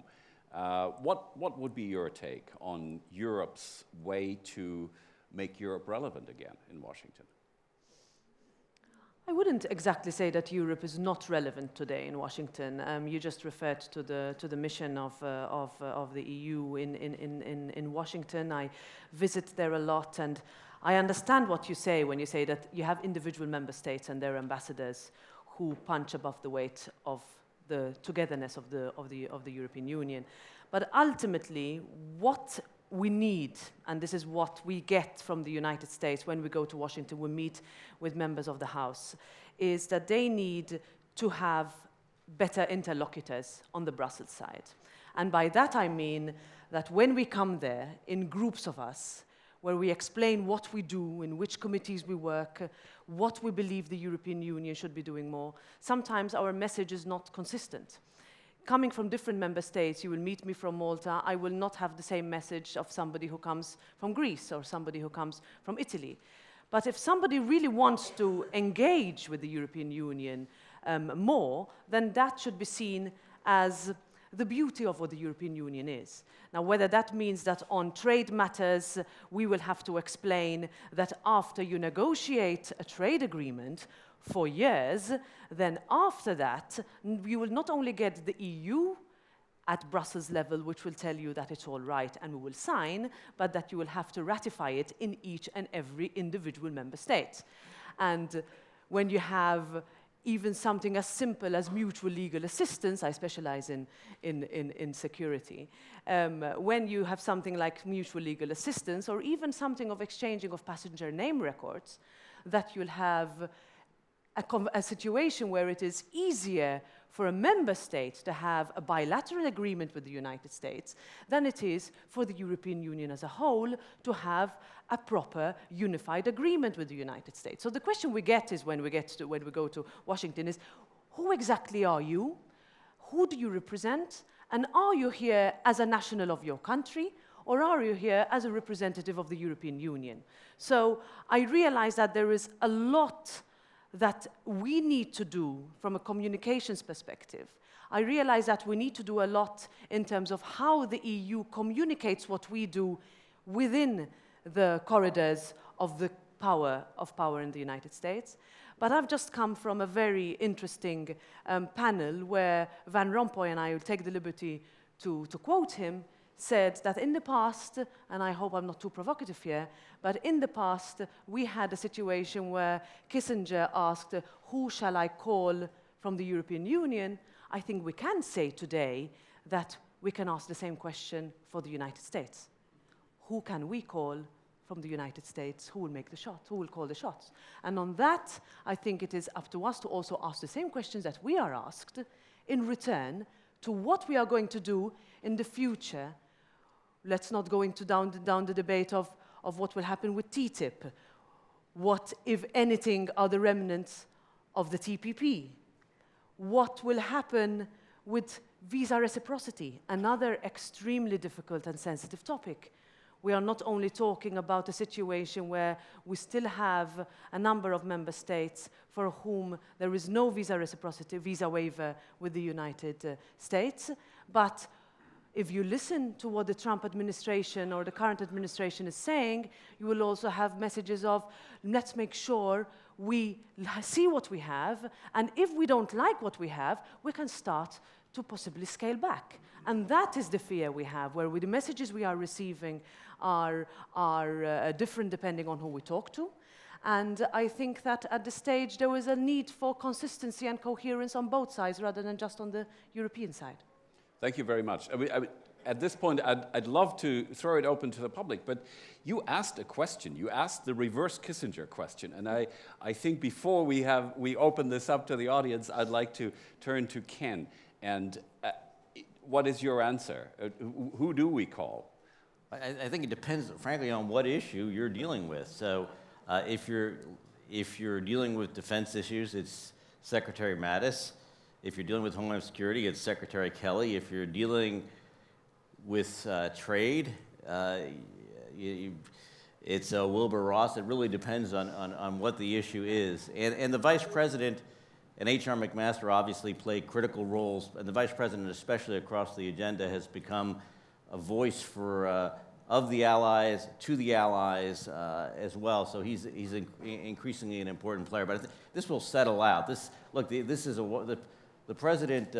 What would be your take on Europe's way to make Europe relevant again in Washington? I wouldn't exactly say that Europe is not relevant today in Washington. You just referred to the mission of the EU in Washington. I visit there a lot, and I understand what you say when you say that you have individual member states and their ambassadors who punch above the weight of the togetherness of the European Union. But ultimately, what we need, and this is what we get from the United States when we go to Washington, we meet with members of the House, is that they need to have better interlocutors on the Brussels side. And by that I mean that when we come there in groups of us, where we explain what we do, in which committees we work, what we believe the European Union should be doing more, sometimes our message is not consistent. Coming from different member states, you will meet me from Malta, I will not have the same message of somebody who comes from Greece or somebody who comes from Italy. But if somebody really wants to engage with the European Union more, then that should be seen as the beauty of what the European Union is. Now, whether that means that on trade matters, we will have to explain that after you negotiate a trade agreement for years, then after that, you will not only get the EU at Brussels level, which will tell you that it's all right and we will sign, but that you will have to ratify it in each and every individual member state. And when you have even something as simple as mutual legal assistance, I specialize in security, when you have something like mutual legal assistance, or even something of exchanging of passenger name records, that you'll have a situation where it is easier for a member state to have a bilateral agreement with the United States than it is for the European Union as a whole to have a proper unified agreement with the United States. So the question we get is when we go to Washington is, who exactly are you? Who do you represent? And are you here as a national of your country? Or are you here as a representative of the European Union? So I realize that there is a lot that we need to do from a communications perspective. I realize that we need to do a lot in terms of how the EU communicates what we do within the corridors of the power in the United States. But I've just come from a very interesting panel where Van Rompuy, and I will take the liberty to quote him, said that in the past, and I hope I'm not too provocative here, but in the past we had a situation where Kissinger asked, who shall I call from the European Union? I think we can say today that we can ask the same question for the United States. Who can we call from the United States? Who will make the shot? Who will call the shots? And on that, I think it is up to us to also ask the same questions that we are asked in return to what we are going to do in the future. Let's not go into down the debate of what will happen with TTIP. What, if anything, are the remnants of the TPP? What will happen with visa reciprocity? Another extremely difficult and sensitive topic. We are not only talking about a situation where we still have a number of member states for whom there is no visa reciprocity, visa waiver with the United States, but if you listen to what the Trump administration or the current administration is saying, you will also have messages of, let's make sure we see what we have, and if we don't like what we have, we can start to possibly scale back. And that is the fear we have, where the messages we are receiving are different depending on who we talk to. And I think that at this stage there is a need for consistency and coherence on both sides rather than just on the European side. Thank you very much. At this point, I'd love to throw it open to the public, but you asked a question. You asked the reverse Kissinger question, and I think before we open this up to the audience, I'd like to turn to Ken. And what is your answer? Who do we call? I think it depends, frankly, on what issue you're dealing with. So if you're dealing with defense issues, it's Secretary Mattis. If you're dealing with Homeland Security, it's Secretary Kelly. If you're dealing with trade, it's Wilbur Ross. It really depends on what the issue is. And the Vice President and H.R. McMaster obviously play critical roles, and the Vice President, especially across the agenda, has become a voice for of the allies, to the allies as well. So he's increasingly an important player. But this will settle out. The president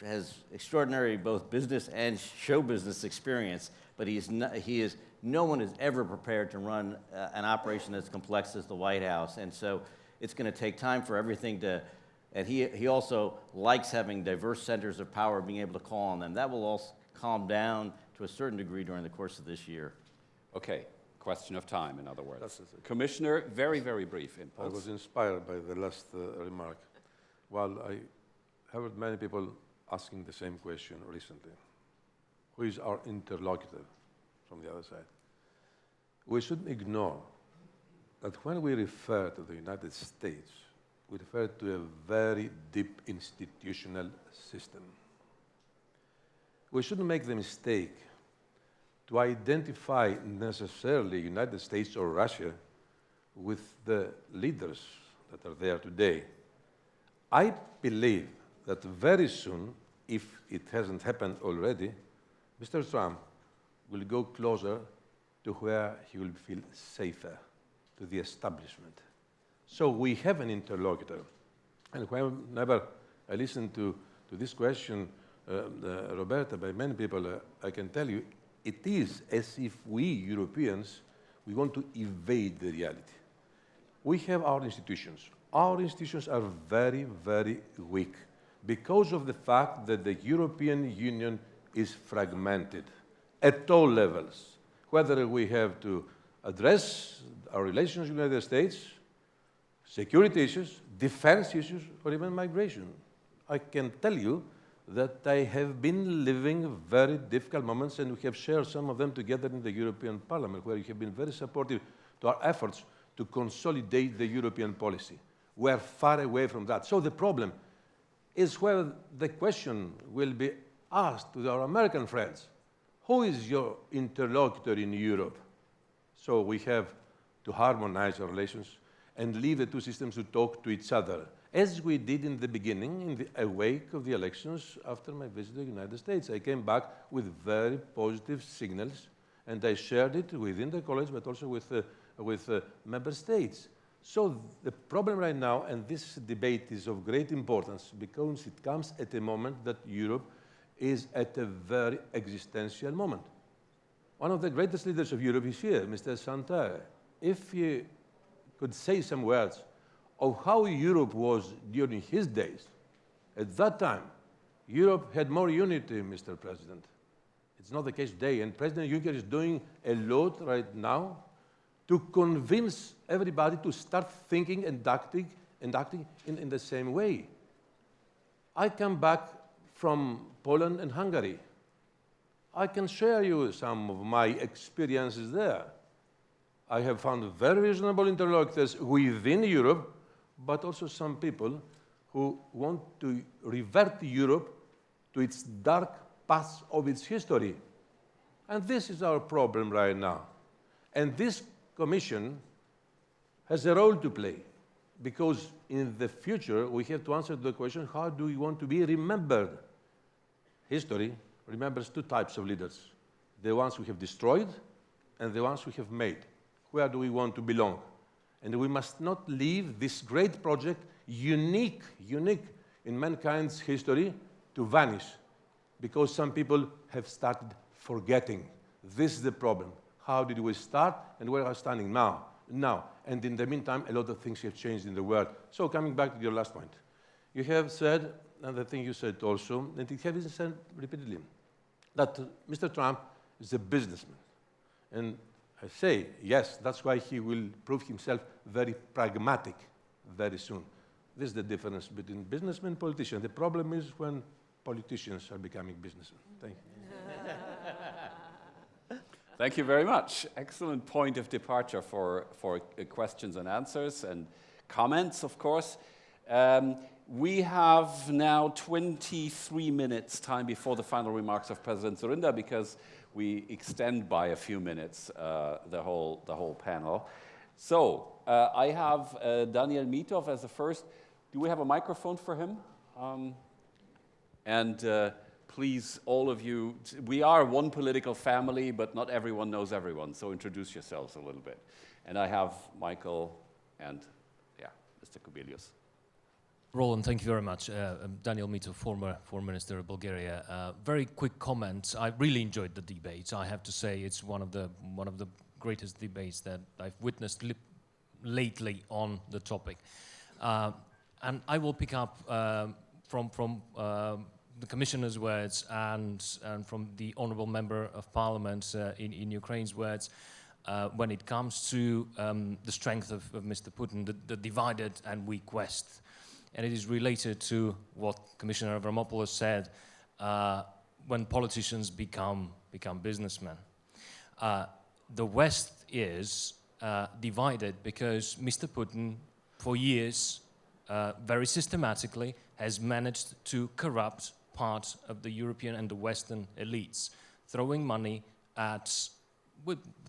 has extraordinary both business and show business experience, but no one is ever prepared to run an operation as complex as the White House, and so it's going to take time for everything to. And he also likes having diverse centers of power, being able to call on them. That will also calm down to a certain degree during the course of this year. Okay, Question of time, in other words. That's it. Commissioner, very, very brief I impulse. was inspired by the last remark. Well, I heard many people asking the same question recently. Who is our interlocutor from the other side? We shouldn't ignore that when we refer to the United States, we refer to a very deep institutional system. We shouldn't make the mistake to identify necessarily United States or Russia with the leaders that are there today. I believe that very soon, if it hasn't happened already, Mr. Trump will go closer to where he will feel safer, to the establishment. So we have an interlocutor. And whenever I listen to this question, Roberta, by many people, I can tell you, it is as if we Europeans, we want to evade the reality. We have our institutions. Our institutions are very, very weak because of the fact that the European Union is fragmented at all levels, whether we have to address our relations with the United States, security issues, defense issues, or even migration. I can tell you that I have been living very difficult moments, and we have shared some of them together in the European Parliament, where you have been very supportive to our efforts to consolidate the European policy. We are far away from that. So the problem is where the question will be asked to our American friends, who is your interlocutor in Europe? So we have to harmonize our relations and leave the two systems to talk to each other, as we did in the beginning, in the wake of the elections after my visit to the United States. I came back with very positive signals, and I shared it within the college, but also with member states. So the problem right now, and this debate is of great importance because it comes at a moment that Europe is at a very existential moment. One of the greatest leaders of Europe is here, Mr. Saleh. If he could say some words of how Europe was during his days, at that time, Europe had more unity, Mr. President. It's not the case today, and President Juncker is doing a lot right now to convince everybody to start thinking and acting in the same way. I come back from Poland and Hungary. I can share you some of my experiences there. I have found very reasonable interlocutors within Europe, but also some people who want to revert Europe to its dark past of its history. And this is our problem right now. And this Commission has a role to play, because in the future we have to answer the question, how do we want to be remembered? History remembers two types of leaders, the ones we have destroyed and the ones we have made. Where do we want to belong? And we must not leave this great project, unique in mankind's history, to vanish, because some people have started forgetting. This is the problem. How did we start, and where are we standing now? And in the meantime, a lot of things have changed in the world. So coming back to your last point, you have said, and the thing you said also, and it has been said repeatedly, that Mr. Trump is a businessman. And I say, yes, that's why he will prove himself very pragmatic very soon. This is the difference between businessmen and politicians. The problem is when politicians are becoming businessmen. Thank you. Thank you very much. Excellent point of departure for questions and answers and comments, of course. We have now 23 minutes time before the final remarks of President Zorinda, because we extend by a few minutes the whole panel. So I have Daniel Mitov as the first. Do we have a microphone for him? Please, all of you, we are one political family, but not everyone knows everyone, so introduce yourselves a little bit. And I have Michael and, Mr. Kubilius. Roland, thank you very much. Daniel Mitov, former Foreign Minister of Bulgaria. Very quick comments. I really enjoyed the debates. I have to say it's one of the greatest debates that I've witnessed lately on the topic. And I will pick up from the Commissioner's words and from the Honourable Member of Parliament in Ukraine's words. when it comes to the strength of Mr. Putin, the divided and weak West. And it is related to what Commissioner Avramopoulos said, when politicians become businessmen. The West is divided because Mr. Putin, for years, very systematically, has managed to corrupt part of the European and the Western elites, throwing money at,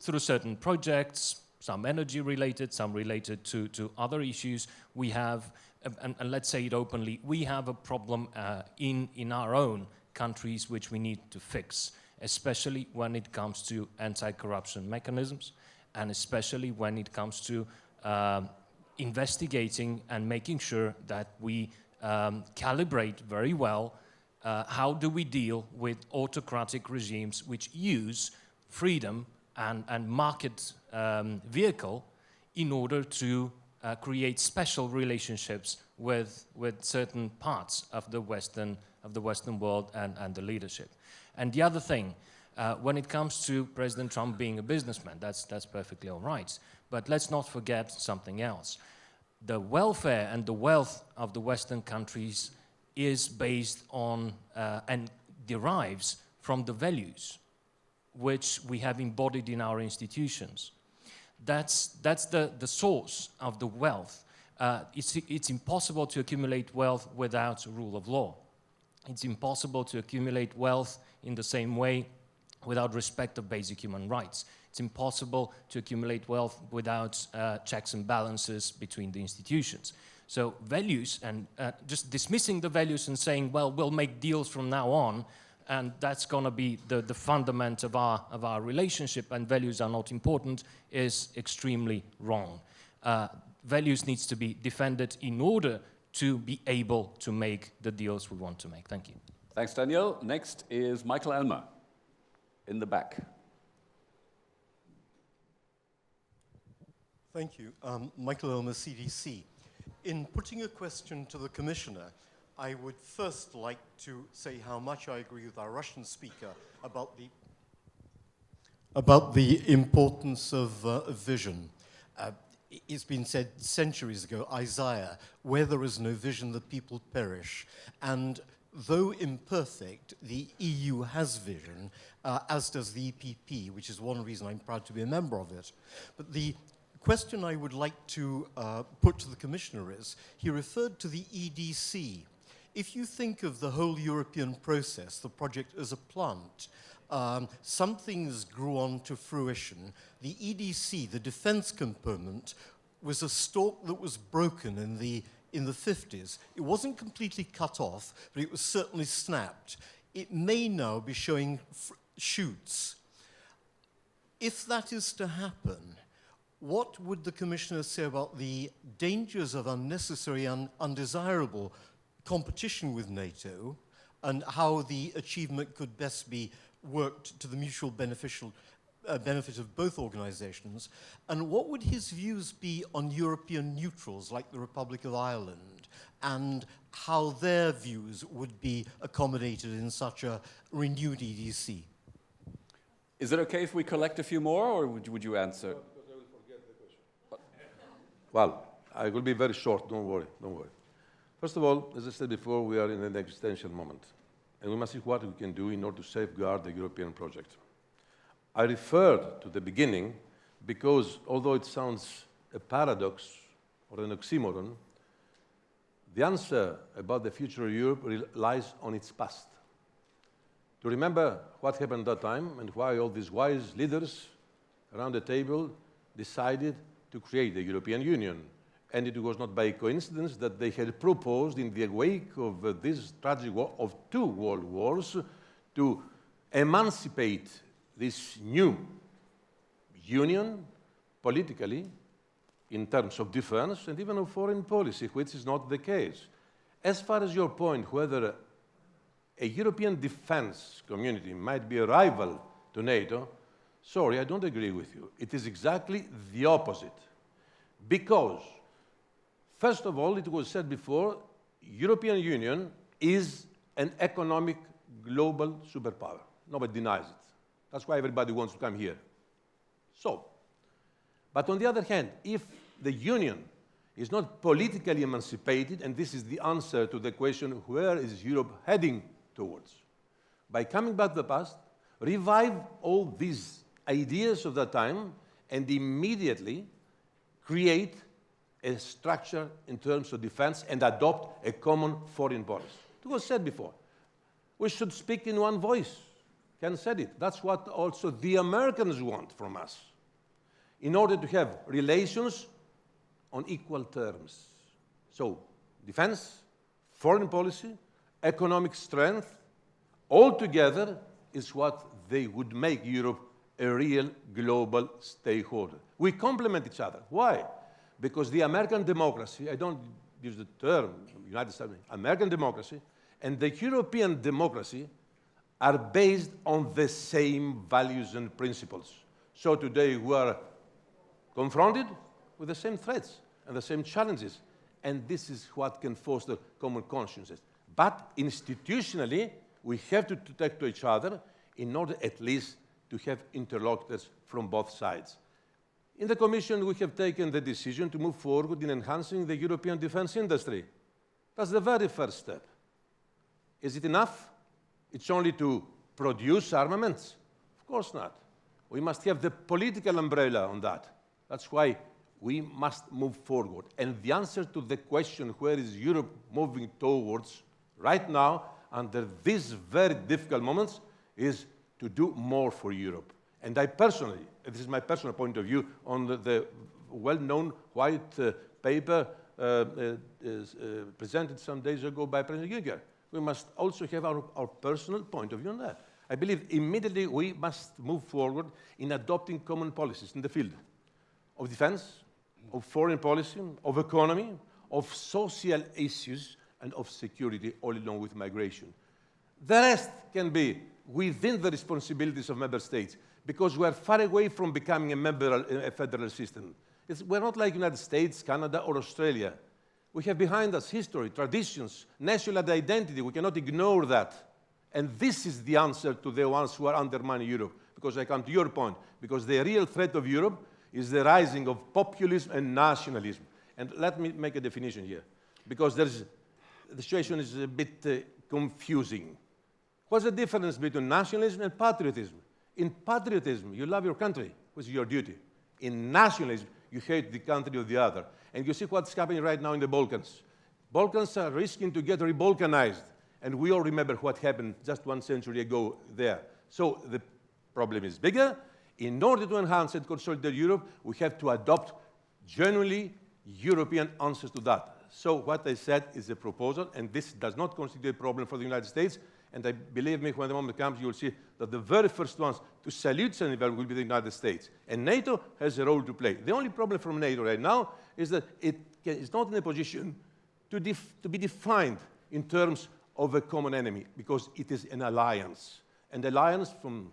through certain projects, some energy related, some related to other issues. We have, and let's say it openly, we have a problem in our own countries which we need to fix, especially when it comes to anti-corruption mechanisms, and especially when it comes to investigating and making sure that we calibrate very well how do we deal with autocratic regimes which use freedom and market vehicle in order to create special relationships with certain parts of the Western world and the leadership. And the other thing, when it comes to President Trump being a businessman, that's perfectly all right. But let's not forget something else. The welfare and the wealth of the Western countries is based on and derives from the values which we have embodied in our institutions. That's the source of the wealth. It's impossible to accumulate wealth without rule of law. It's impossible to accumulate wealth in the same way without respect of basic human rights. It's impossible to accumulate wealth without checks and balances between the institutions. So values, and just dismissing the values and saying, well, we'll make deals from now on, and that's going to be the fundament of our relationship, and values are not important, is extremely wrong. Values needs to be defended in order to be able to make the deals we want to make. Thank you. Thanks, Daniel. Next is Michael Elmer in the back. Thank you. Michael Elmer, CDC. In putting a question to the Commissioner, I would first like to say how much I agree with our Russian speaker about the importance of vision. It's been said centuries ago, Isaiah, where there is no vision, the people perish. And though imperfect, the EU has vision, as does the EPP, which is one reason I'm proud to be a member of it. But the question I would like to put to the Commissioner is, he referred to the EDC. If you think of the whole European process, the project as a plant, some things grew on to fruition. The EDC, the defense component, was a stalk that was broken in the 50s. It wasn't completely cut off, but it was certainly snapped. It may now be showing shoots. If that is to happen, what would the Commissioner say about the dangers of unnecessary and undesirable competition with NATO, and how the achievement could best be worked to the mutual benefit of both organizations? And what would his views be on European neutrals like the Republic of Ireland, and how their views would be accommodated in such a renewed EDC? Is it okay if we collect a few more, or would you answer? Well, I will be very short, don't worry, don't worry. First of all, as I said before, we are in an existential moment, and we must see what we can do in order to safeguard the European project. I referred to the beginning because, although it sounds a paradox or an oxymoron, the answer about the future of Europe lies on its past. To remember what happened at that time and why all these wise leaders around the table decided to create the European Union. And it was not by coincidence that they had proposed, in the wake of this tragic war of 2 world wars, to emancipate this new union politically, in terms of defense and even of foreign policy, which is not the case. As far as your point, whether a European defense community might be a rival to NATO, sorry, I don't agree with you. It is exactly the opposite. Because, first of all, it was said before, European Union is an economic global superpower. Nobody denies it. That's why everybody wants to come here. So, But on the other hand, if the Union is not politically emancipated, and this is the answer to the question, where is Europe heading towards? By coming back to the past, revive all these ideas of that time, and immediately create a structure in terms of defense and adopt a common foreign policy. It was said before. We should speak in one voice. Ken said it. That's what also the Americans want from us, in order to have relations on equal terms. So, defense, foreign policy, economic strength, all together is what they would make Europe a real global stakeholder. We complement each other. Why? Because the American democracy, I don't use the term United States, American democracy, and the European democracy are based on the same values and principles. So today we are confronted with the same threats and the same challenges, and this is what can foster common consciences. But institutionally, we have to talk to each other in order at least to have interlocutors from both sides. In the Commission, we have taken the decision to move forward in enhancing the European defense industry. That's the very first step. Is it enough? It's only to produce armaments? Of course not. We must have the political umbrella on that. That's why we must move forward. And the answer to the question, where is Europe moving towards right now, under these very difficult moments, is to do more for Europe. And I personally, this is my personal point of view, on the well-known white paper presented some days ago by President Juncker. We must also have our personal point of view on that. I believe immediately we must move forward in adopting common policies in the field of defense, of foreign policy, of economy, of social issues, and of security, all along with migration. The rest can be within the responsibilities of member states, because we're far away from becoming a federal system. We're not like United States, Canada, or Australia. We have behind us history, traditions, national identity. We cannot ignore that. And this is the answer to the ones who are undermining Europe, because I come to your point, because the real threat of Europe is the rising of populism and nationalism. And let me make a definition here, because the situation is a bit confusing. What's the difference between nationalism and patriotism? In patriotism, you love your country, which is your duty. In nationalism, you hate the country of the other. And you see what's happening right now in the Balkans. Balkans are risking to get re-Balkanized. And we all remember what happened just 1 century ago there. So the problem is bigger. In order to enhance and consolidate Europe, we have to adopt genuinely European answers to that. So what I said is a proposal, and this does not constitute a problem for the United States. And I believe me, when the moment comes, you will see that the very first ones to salute such an event will be the United States. And NATO has a role to play. The only problem from NATO right now is that it is not in a position to be defined in terms of a common enemy, because it is an alliance. And alliance from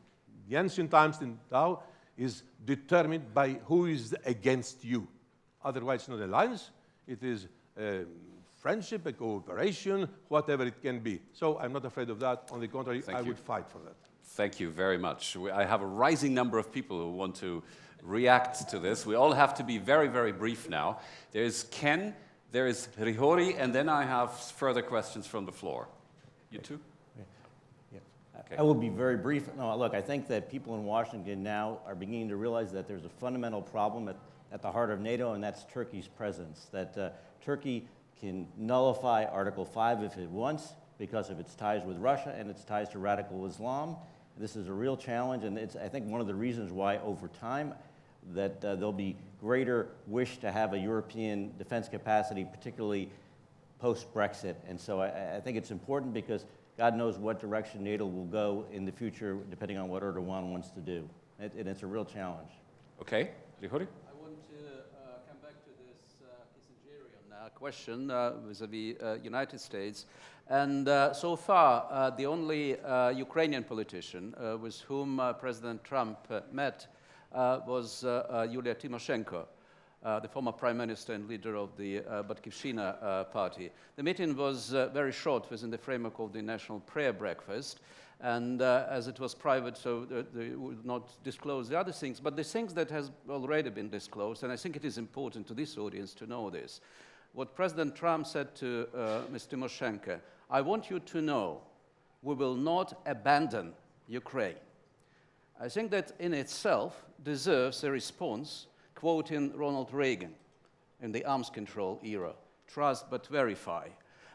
the ancient times in Tao is determined by who is against you. Otherwise, it's not an alliance. It is friendship, a cooperation, whatever it can be. So I'm not afraid of that. On the contrary, I would fight for that. Thank you very much. I have a rising number of people who want to react to this. We all have to be very, very brief now. There's Ken, there is Rihori, and then I have further questions from the floor. You too? Yeah. Okay. I will be very brief. No, look, I think that people in Washington now are beginning to realize that there's a fundamental problem at the heart of NATO, and that's Turkey's presence. That Turkey can nullify Article 5 if it wants because of its ties with Russia and its ties to radical Islam. This is a real challenge, and it's, I think, one of the reasons why over time that there'll be greater wish to have a European defense capacity, particularly post-Brexit. And so I think it's important because God knows what direction NATO will go in the future, depending on what Erdogan wants to do. And it's a real challenge. Okay, Rihori? Question vis-à-vis United States. And so far, the only Ukrainian politician with whom President Trump met was Yulia Tymoshenko. the former prime minister and leader of the Batkivshina party. The meeting was very short, within the framework of the national prayer breakfast, and as it was private, so they would not disclose the other things, but the things that has already been disclosed, and I think it is important to this audience to know this. What President Trump said to Ms. Tymoshenko, I want you to know we will not abandon Ukraine. I think that in itself deserves a response, quoting Ronald Reagan in the arms control era, trust but verify.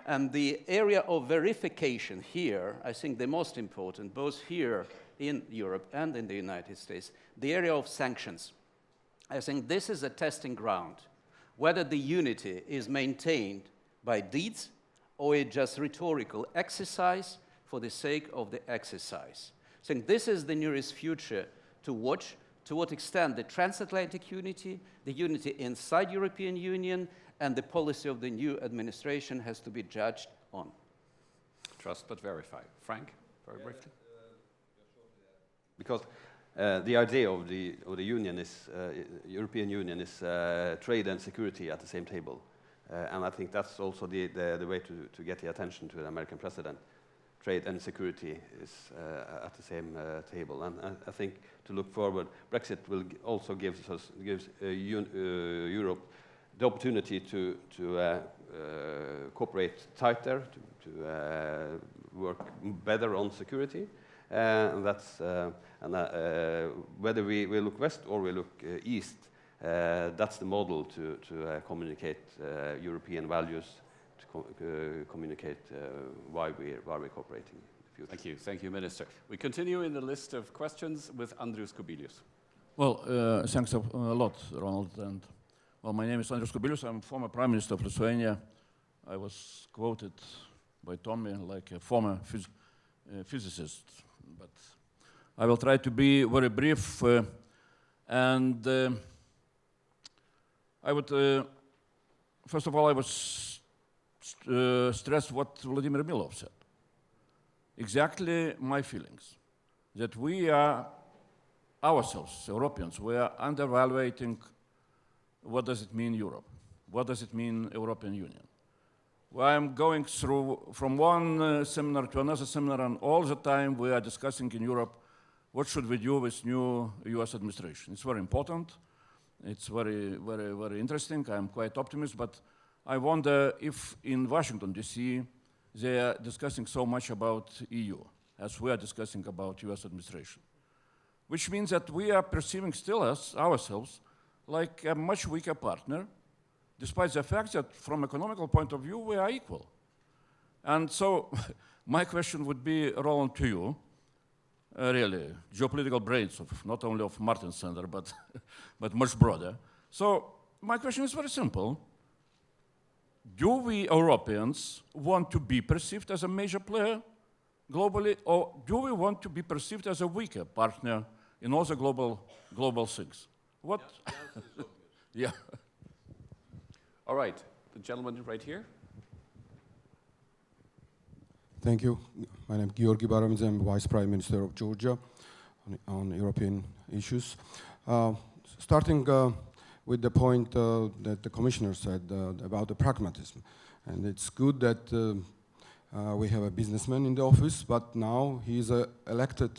And the area of verification here, I think the most important, both here in Europe and in the United States, the area of sanctions. I think this is a testing ground, whether the unity is maintained by deeds or it's just rhetorical exercise for the sake of the exercise. I think this is the nearest future to watch, to what extent the transatlantic unity, the unity inside European Union, and the policy of the new administration has to be judged on. Trust but verify. Frank, very briefly. Because the idea of the union is, European Union is trade and security at the same table. And I think that's also the way to get the attention to the American president. Trade and security is at the same table. And I think to look forward, Brexit will also gives Europe the opportunity to cooperate tighter, to work better on security. And that's whether we look west or we look east, that's the model to communicate European values, to communicate why we're cooperating. Thank you, Minister. We continue in the list of questions with Andrius Kubilius. Well, thanks a lot, Ronald. And well, my name is Andrius Kubilius. I'm former Prime Minister of Lithuania. I was quoted by Tommy like a former physicist, but I will try to be very brief. And I would, first of all, I would stress what Vladimir Milov said. Exactly my feelings, that we are ourselves, Europeans, we are undervaluating what does it mean Europe, what does it mean European Union. Well, I'm going through from one seminar to another seminar, and all the time we are discussing in Europe what should we do with new US administration. It's very important, it's very, very, very interesting, I'm quite optimistic, but I wonder if in Washington, D.C., they are discussing so much about EU as we are discussing about US administration, which means that we are perceiving still ourselves like a much weaker partner, despite the fact that from economical point of view, we are equal. And so my question would be, Roland, to you, really, geopolitical brains of not only of Martin Center, but, but much broader. So my question is very simple. Do we Europeans want to be perceived as a major player globally, or do we want to be perceived as a weaker partner in all the global things? What? Yeah. All right, the gentleman right here. Thank you. My name is Georgi Baramidze. I'm Vice Prime Minister of Georgia on European issues. Starting with the point that the Commissioner said about the pragmatism. And it's good that we have a businessman in the office, but now he's elected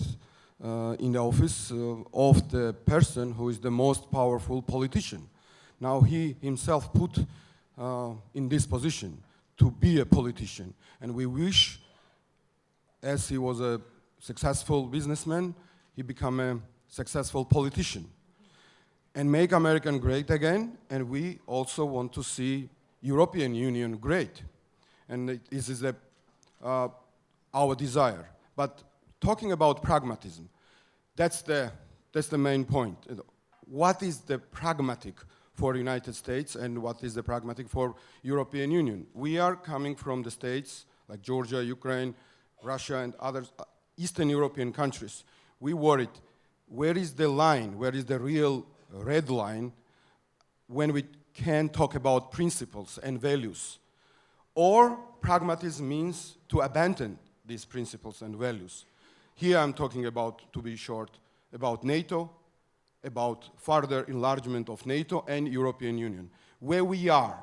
in the office of the person who is the most powerful politician. Now he himself put in this position to be a politician. And we wish, as he was a successful businessman, he become a successful politician and make America great again. And we also want to see European Union great. And this is our desire. But talking about pragmatism, that's the main point. What is the pragmatic for the United States and what is the pragmatic for European Union? We are coming from the states like Georgia, Ukraine, Russia, and other Eastern European countries. We worried, where is the line, where is the real red line when we can talk about principles and values? Or pragmatism means to abandon these principles and values. Here I'm talking about, to be short, about NATO, about further enlargement of NATO and European Union. Where we are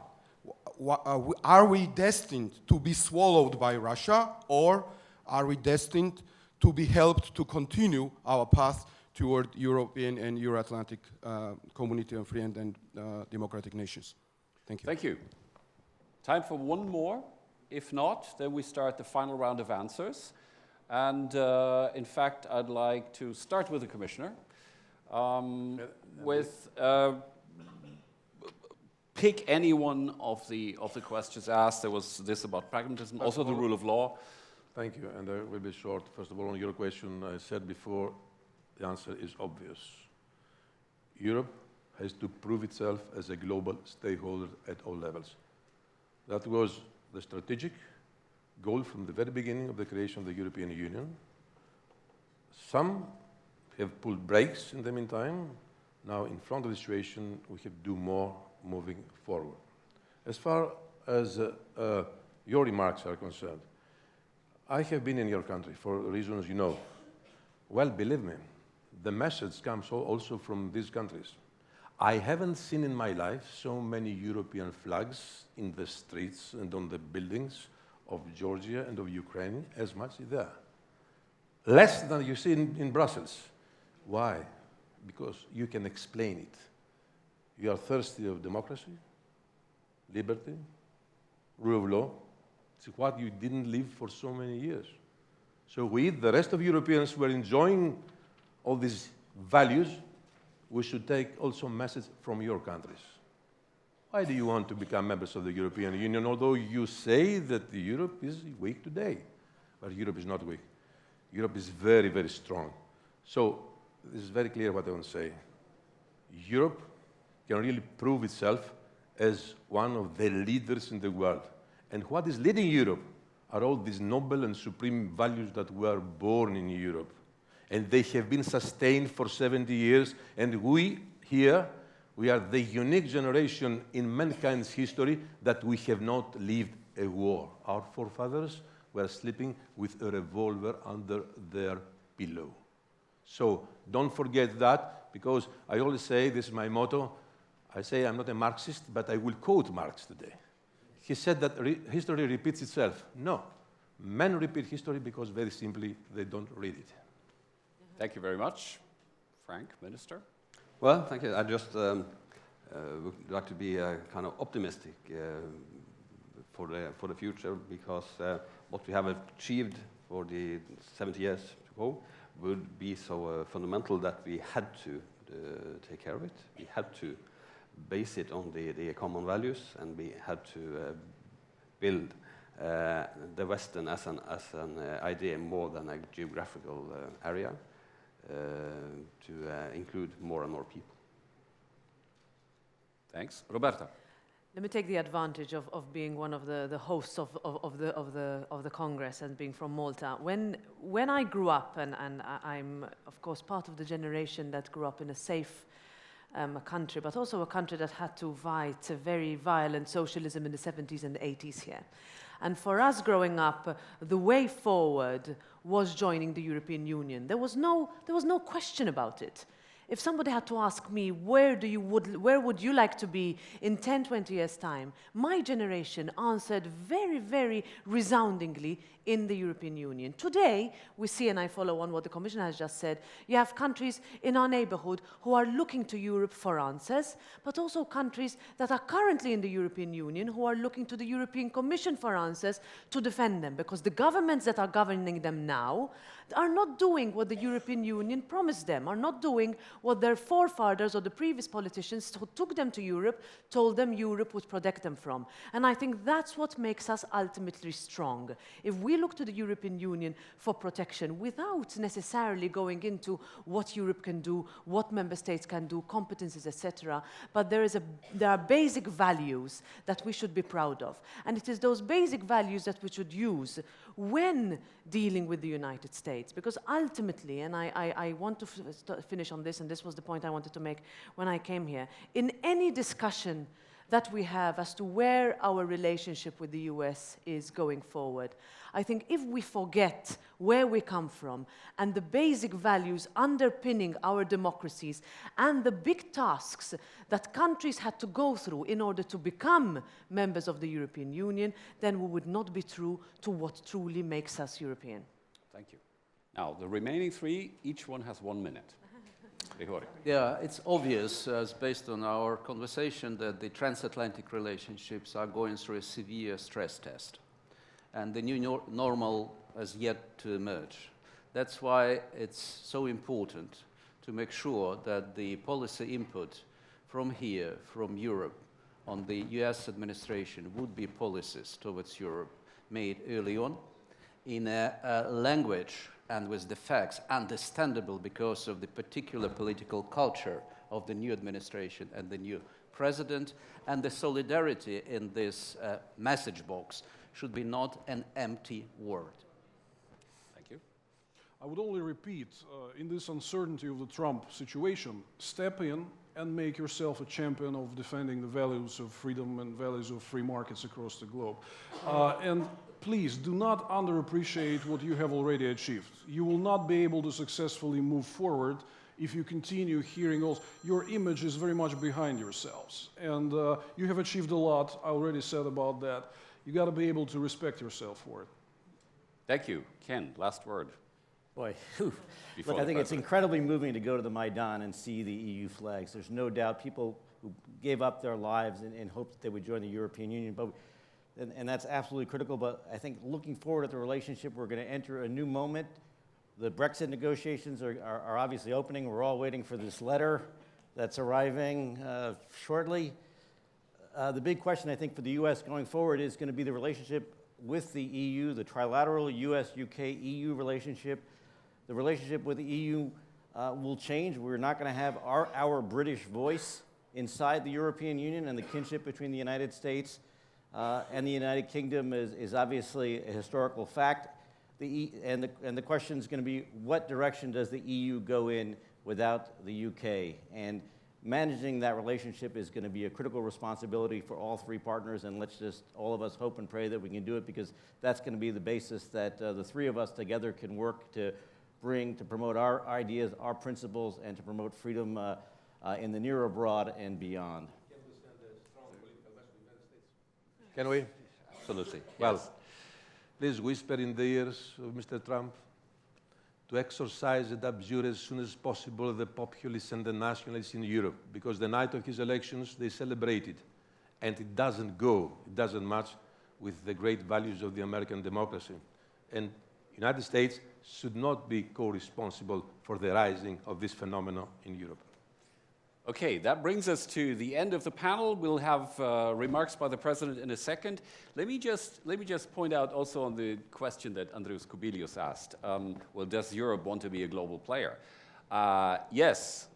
we destined to be swallowed by Russia, or are we destined to be helped to continue our path toward European and Euro-Atlantic community of free and democratic nations? Thank you. Thank you. Time for one more. If not, then we start the final round of answers. And in fact, I'd like to start with the Commissioner. Pick any one of the questions asked. There was this about pragmatism, also the rule of law. Thank you, and I will be short. First of all, on your question, I said before, the answer is obvious. Europe has to prove itself as a global stakeholder at all levels. That was the strategic goal from the very beginning of the creation of the European Union. Some have pulled brakes in the meantime. Now, in front of the situation, we have to do more moving forward. As far as your remarks are concerned, I have been in your country for reasons you know. Well, believe me, the message comes also from these countries. I haven't seen in my life so many European flags in the streets and on the buildings of Georgia and of Ukraine as much there. Less than you see in Brussels. Why? Because you can explain it. You are thirsty of democracy, liberty, rule of law. It's what you didn't live for so many years. So we, the rest of Europeans who are enjoying all these values, we should take also a message from your countries. Why do you want to become members of the European Union, although you say that Europe is weak today? But Europe is not weak. Europe is very, very strong. So this is very clear what I want to say. Europe can really prove itself as one of the leaders in the world. And what is leading Europe are all these noble and supreme values that were born in Europe. And they have been sustained for 70 years. And we here, we are the unique generation in mankind's history that we have not lived a war. Our forefathers were sleeping with a revolver under their pillow. So don't forget that, because I always say, this is my motto, I say I'm not a Marxist, but I will quote Marx today. He said that history repeats itself. No, men repeat history because very simply they don't read it. Thank you very much. Frank, Minister? Well, thank you. I just would like to be kind of optimistic for the future, because what we have achieved for the 70 years to go would be so fundamental that we had to take care of it. We had to base it on the common values, and we had to build the Western as an idea more than a geographical area, to include more and more people. Thanks. Roberta? Let me take the advantage of being one of the hosts of the Congress and being from Malta. When I grew up, and I'm of course part of the generation that grew up in a safe country, but also a country that had to fight a very violent socialism in the 70s and 80s here. And for us growing up, the way forward was joining the European Union. There was no question about it. If somebody had to ask me, where would you like to be in 10, 20 years' time, my generation answered very, very resoundingly, in the European Union. Today, we see, and I follow on what the Commissioner has just said, you have countries in our neighborhood who are looking to Europe for answers, but also countries that are currently in the European Union who are looking to the European Commission for answers to defend them, because the governments that are governing them now are not doing what the European Union promised them, are not doing what their forefathers or the previous politicians who took them to Europe told them Europe would protect them from. And I think that's what makes us ultimately strong. If we look to the European Union for protection without necessarily going into what Europe can do, what member states can do, competences, etc., but there are basic values that we should be proud of. And it is those basic values that we should use when dealing with the United States. Because ultimately, and I want to finish on this, and this was the point I wanted to make when I came here, in any discussion that we have as to where our relationship with the US is going forward. I think if we forget where we come from and the basic values underpinning our democracies and the big tasks that countries had to go through in order to become members of the European Union, then we would not be true to what truly makes us European. Thank you. Now, the remaining three, each one has 1 minute. Yeah, it's obvious, based on our conversation, that the transatlantic relationships are going through a severe stress test. And the new normal has yet to emerge. That's why it's so important to make sure that the policy input from here, from Europe, on the US administration would be policies towards Europe made early on in a language and with the facts understandable because of the particular political culture of the new administration and the new president, and the solidarity in this message box should be not an empty word. Thank you. I would only repeat, in this uncertainty of the Trump situation, step in and make yourself a champion of defending the values of freedom and values of free markets across the globe. And please do not underappreciate what you have already achieved. You will not be able to successfully move forward if you continue hearing all. Your image is very much behind yourselves. And you have achieved a lot. I already said about that. You got to be able to respect yourself for it. Thank you. Ken, last word. Boy, look, I think it's incredibly moving to go to the Maidan and see the EU flags. There's no doubt people who gave up their lives in hopes that they would join the European Union, and that's absolutely critical. But I think looking forward at the relationship, we're going to enter a new moment. The Brexit negotiations are obviously opening. We're all waiting for this letter that's arriving shortly. The big question, I think, for the U.S. going forward is going to be the relationship with the EU, the trilateral U.S.-UK-EU relationship. The relationship with the EU will change. We're not going to have our British voice inside the European Union, and the kinship between the United States and the United Kingdom is obviously a historical fact. And the question is going to be, what direction does the EU go in without the UK? And managing that relationship is going to be a critical responsibility for all three partners, and let's just all of us hope and pray that we can do it, because that's going to be the basis that the three of us together can work to promote our ideas, our principles, and to promote freedom in the near, abroad, and beyond. Can we? Absolutely. Well, Yes. please whisper in the ears of Mr. Trump to exorcise and abjure as soon as possible the populists and the nationalists in Europe, because the night of his elections they celebrated, and it doesn't match with the great values of the American democracy. And the United States should not be co-responsible for the rising of this phenomenon in Europe. Okay, that brings us to the end of the panel. We'll have remarks by the President in a second. Let me just point out also on the question that Andreas Kubilius asked. Well, does Europe want to be a global player? Yes.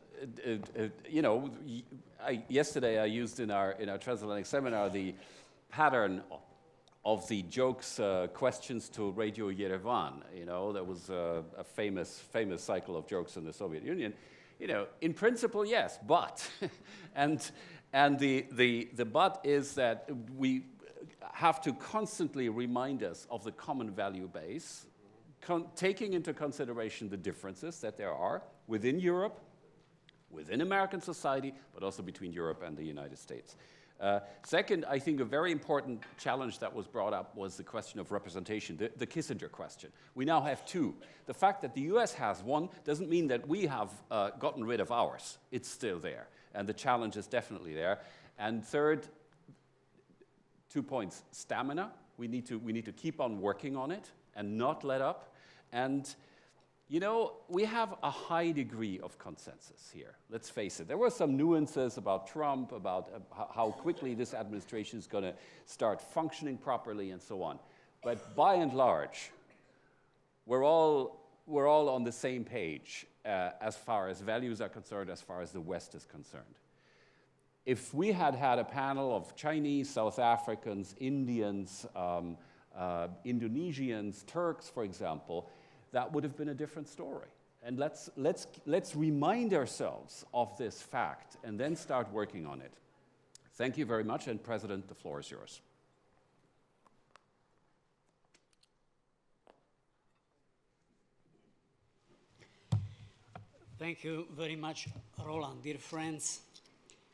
Yesterday I used in our transatlantic seminar the pattern of the jokes, questions to Radio Yerevan. There was a famous cycle of jokes in the Soviet Union. In principle, yes, but, and the but is that we have to constantly remind us of the common value base, taking into consideration the differences that there are within Europe, within American society, but also between Europe and the United States. Second, I think a very important challenge that was brought up was the question of representation, the Kissinger question. We now have two. The fact that the US has one doesn't mean that we have gotten rid of ours. It's still there, and the challenge is definitely there. And third, 2 points: stamina. We need to keep on working on it and not let up. And we have a high degree of consensus here. Let's face it. There were some nuances about Trump, about how quickly this administration is going to start functioning properly, and so on. But by and large, we're all on the same page as far as values are concerned, as far as the West is concerned. If we had had a panel of Chinese, South Africans, Indians, Indonesians, Turks, for example, that would have been a different story. And let's remind ourselves of this fact and then start working on it. Thank you very much, and President, the floor is yours. Thank you very much, Roland. Dear friends,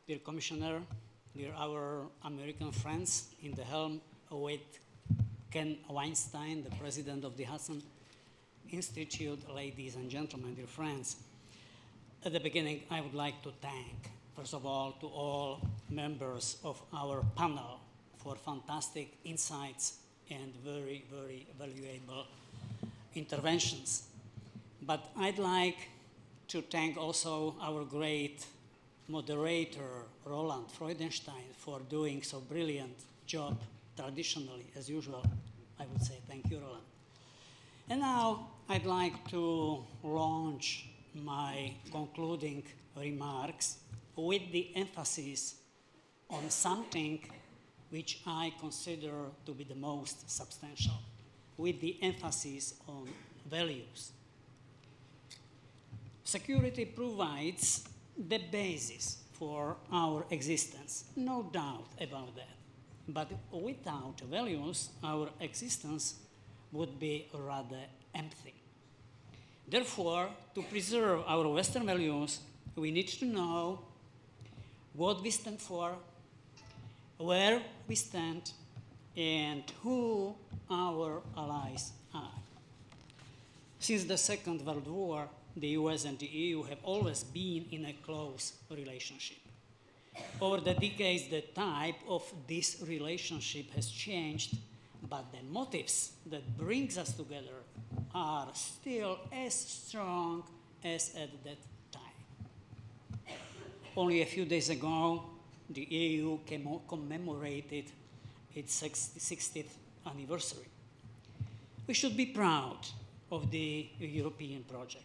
dear Commissioner, dear our American friends in the helm with Ken Weinstein, the President of the Hudson Institute, ladies and gentlemen, dear friends. At the beginning, I would like to thank, first of all, to all members of our panel for fantastic insights and very, very valuable interventions. But I'd like to thank also our great moderator, Roland Freudenstein, for doing so brilliant job traditionally, as usual. I would say thank you, Roland. And now I'd like to launch my concluding remarks with the emphasis on something which I consider to be the most substantial, with the emphasis on values. Security provides the basis for our existence, no doubt about that. But without values, our existence would be rather empty. Therefore, to preserve our Western values, we need to know what we stand for, where we stand, and who our allies are. Since the Second World War, the US and the EU have always been in a close relationship. Over the decades, the type of this relationship has changed, but the motives that brings us together are still as strong as at that time. Only a few days ago, the EU commemorated its 60th anniversary. We should be proud of the European project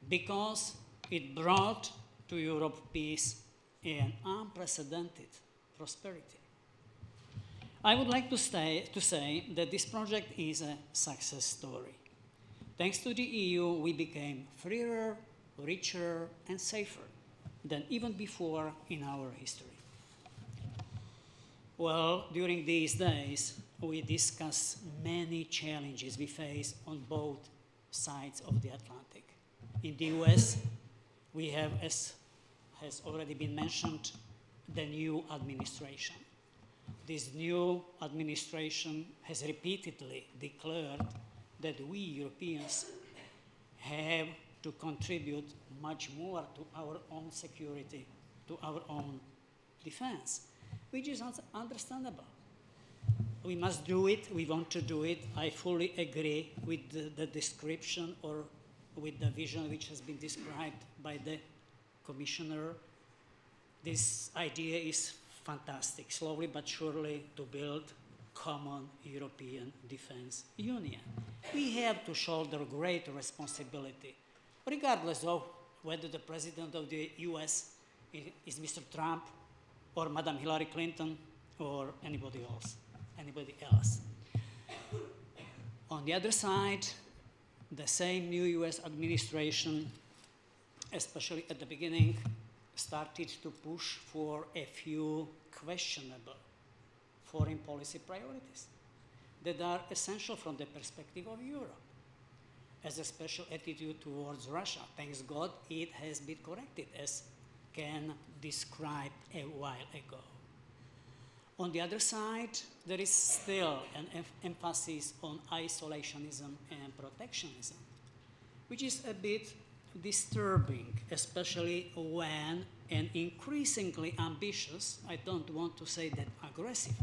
because it brought to Europe peace and unprecedented prosperity. I would like to say that this project is a success story. Thanks to the EU, we became freer, richer, and safer than even before in our history. Well, during these days, we discuss many challenges we face on both sides of the Atlantic. In the US, we have, as has already been mentioned, the new administration. This new administration has repeatedly declared that we Europeans have to contribute much more to our own security, to our own defense, which is understandable. We must do it, we want to do it. I fully agree with the description or with the vision which has been described by the Commissioner. This idea is fantastic, slowly but surely to build common European defense union. We have to shoulder great responsibility, regardless of whether the President of the US is Mr. Trump or Madam Hillary Clinton or anybody else. On the other side, the same new US administration, especially at the beginning, started to push for a few questionable foreign policy priorities that are essential from the perspective of Europe. As a special attitude towards Russia, thanks God, it has been corrected, as Ken described a while ago. On the other side, there is still an emphasis on isolationism and protectionism, which is a bit disturbing, especially when an increasingly ambitious, I don't want to say that aggressive,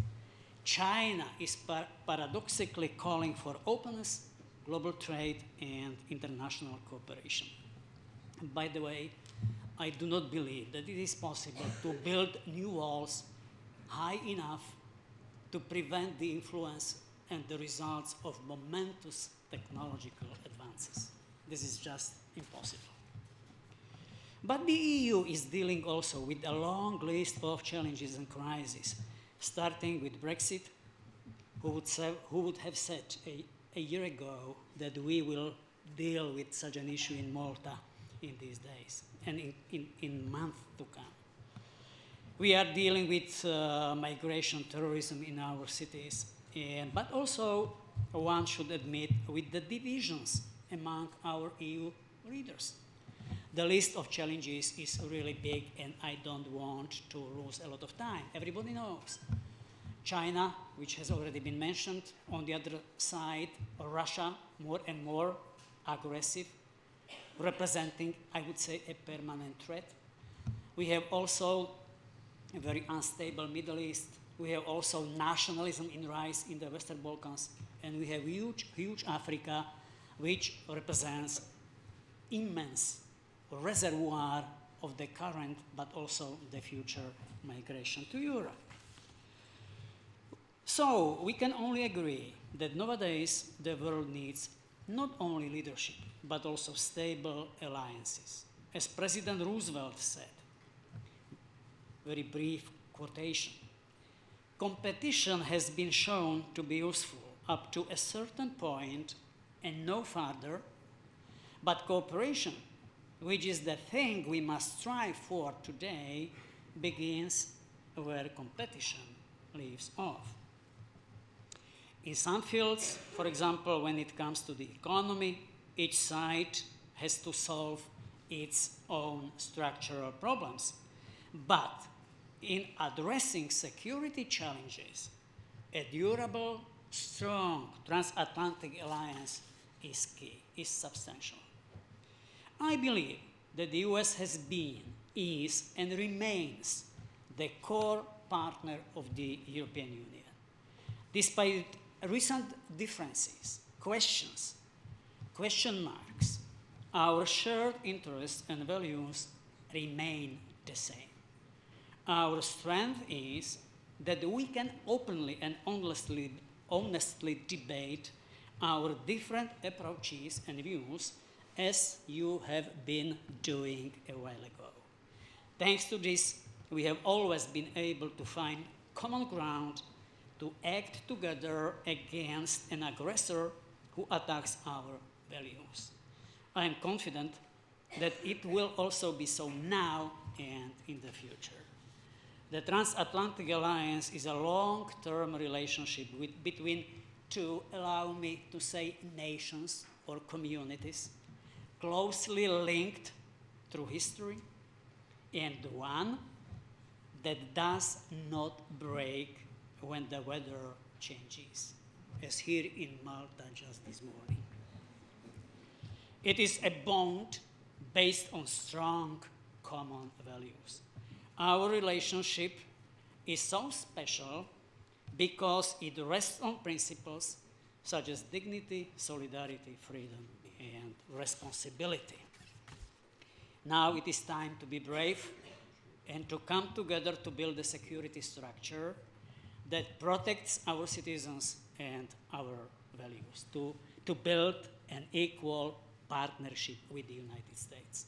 China is paradoxically calling for openness, global trade, and international cooperation. And by the way, I do not believe that it is possible to build new walls high enough to prevent the influence and the results of momentous technological advances. This is just impossible. But the EU is dealing also with a long list of challenges and crises, starting with Brexit. Who would have said a year ago that we will deal with such an issue in Malta in these days and in months to come? We are dealing with migration, terrorism in our cities, but also one should admit with the divisions among our EU leaders. The list of challenges is really big, and I don't want to lose a lot of time. Everybody knows China, which has already been mentioned. On the other side, Russia, more and more aggressive, representing, I would say, a permanent threat. We have also a very unstable Middle East. We have also nationalism in rise in the Western Balkans. And we have huge Africa, which represents immense reservoir of the current, but also the future migration to Europe. So we can only agree that nowadays the world needs not only leadership, but also stable alliances. As President Roosevelt said, very brief quotation, competition has been shown to be useful up to a certain point and no further, but cooperation, which is the thing we must strive for today, begins where competition leaves off. In some fields, for example, when it comes to the economy, each side has to solve its own structural problems. But in addressing security challenges, a durable, strong transatlantic alliance is key, is substantial. I believe that the US has been, is, and remains the core partner of the European Union. Despite recent differences, questions, question marks, our shared interests and values remain the same. Our strength is that we can openly and honestly debate our different approaches and views as you have been doing a while ago. Thanks to this, we have always been able to find common ground to act together against an aggressor who attacks our values. I am confident that it will also be so now and in the future. The transatlantic alliance is a long-term relationship between two, allow me to say, nations or communities, closely linked through history, and one that does not break when the weather changes, as here in Malta just this morning. It is a bond based on strong common values. Our relationship is so special because it rests on principles such as dignity, solidarity, freedom, and responsibility. Now it is time to be brave and to come together to build a security structure that protects our citizens and our values, to build an equal partnership with the United States.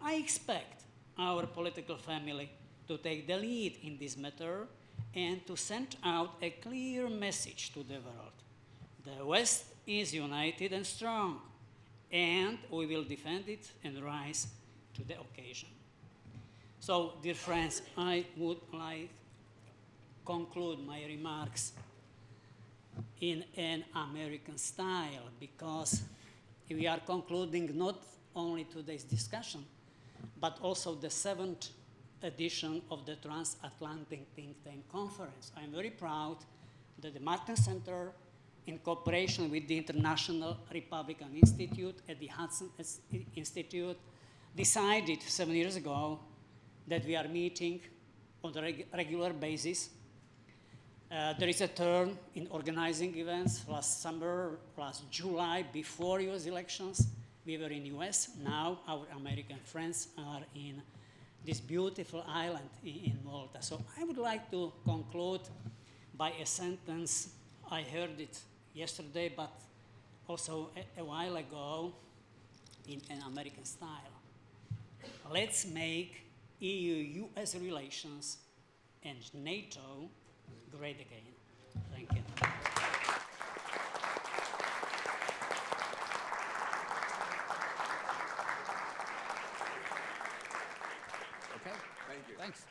I expect our political family to take the lead in this matter and to send out a clear message to the world. The West is united and strong, and we will defend it and rise to the occasion. So, dear friends, I would like to conclude my remarks in an American style, because we are concluding not only today's discussion, but also the 7th edition of the Transatlantic Think Tank Conference. I'm very proud that the Martin Center, in cooperation with the International Republican Institute at the Hudson Institute, decided 7 years ago that we are meeting on a regular basis. There is a turn in organizing events. Last summer, last July, before US elections, we were in US. Now our American friends are in this beautiful island in Malta. So I would like to conclude by a sentence. I heard it yesterday, but also a while ago in an American style. Let's make EU-US relations and NATO great again. Thank you. Okay, thank you. Thanks.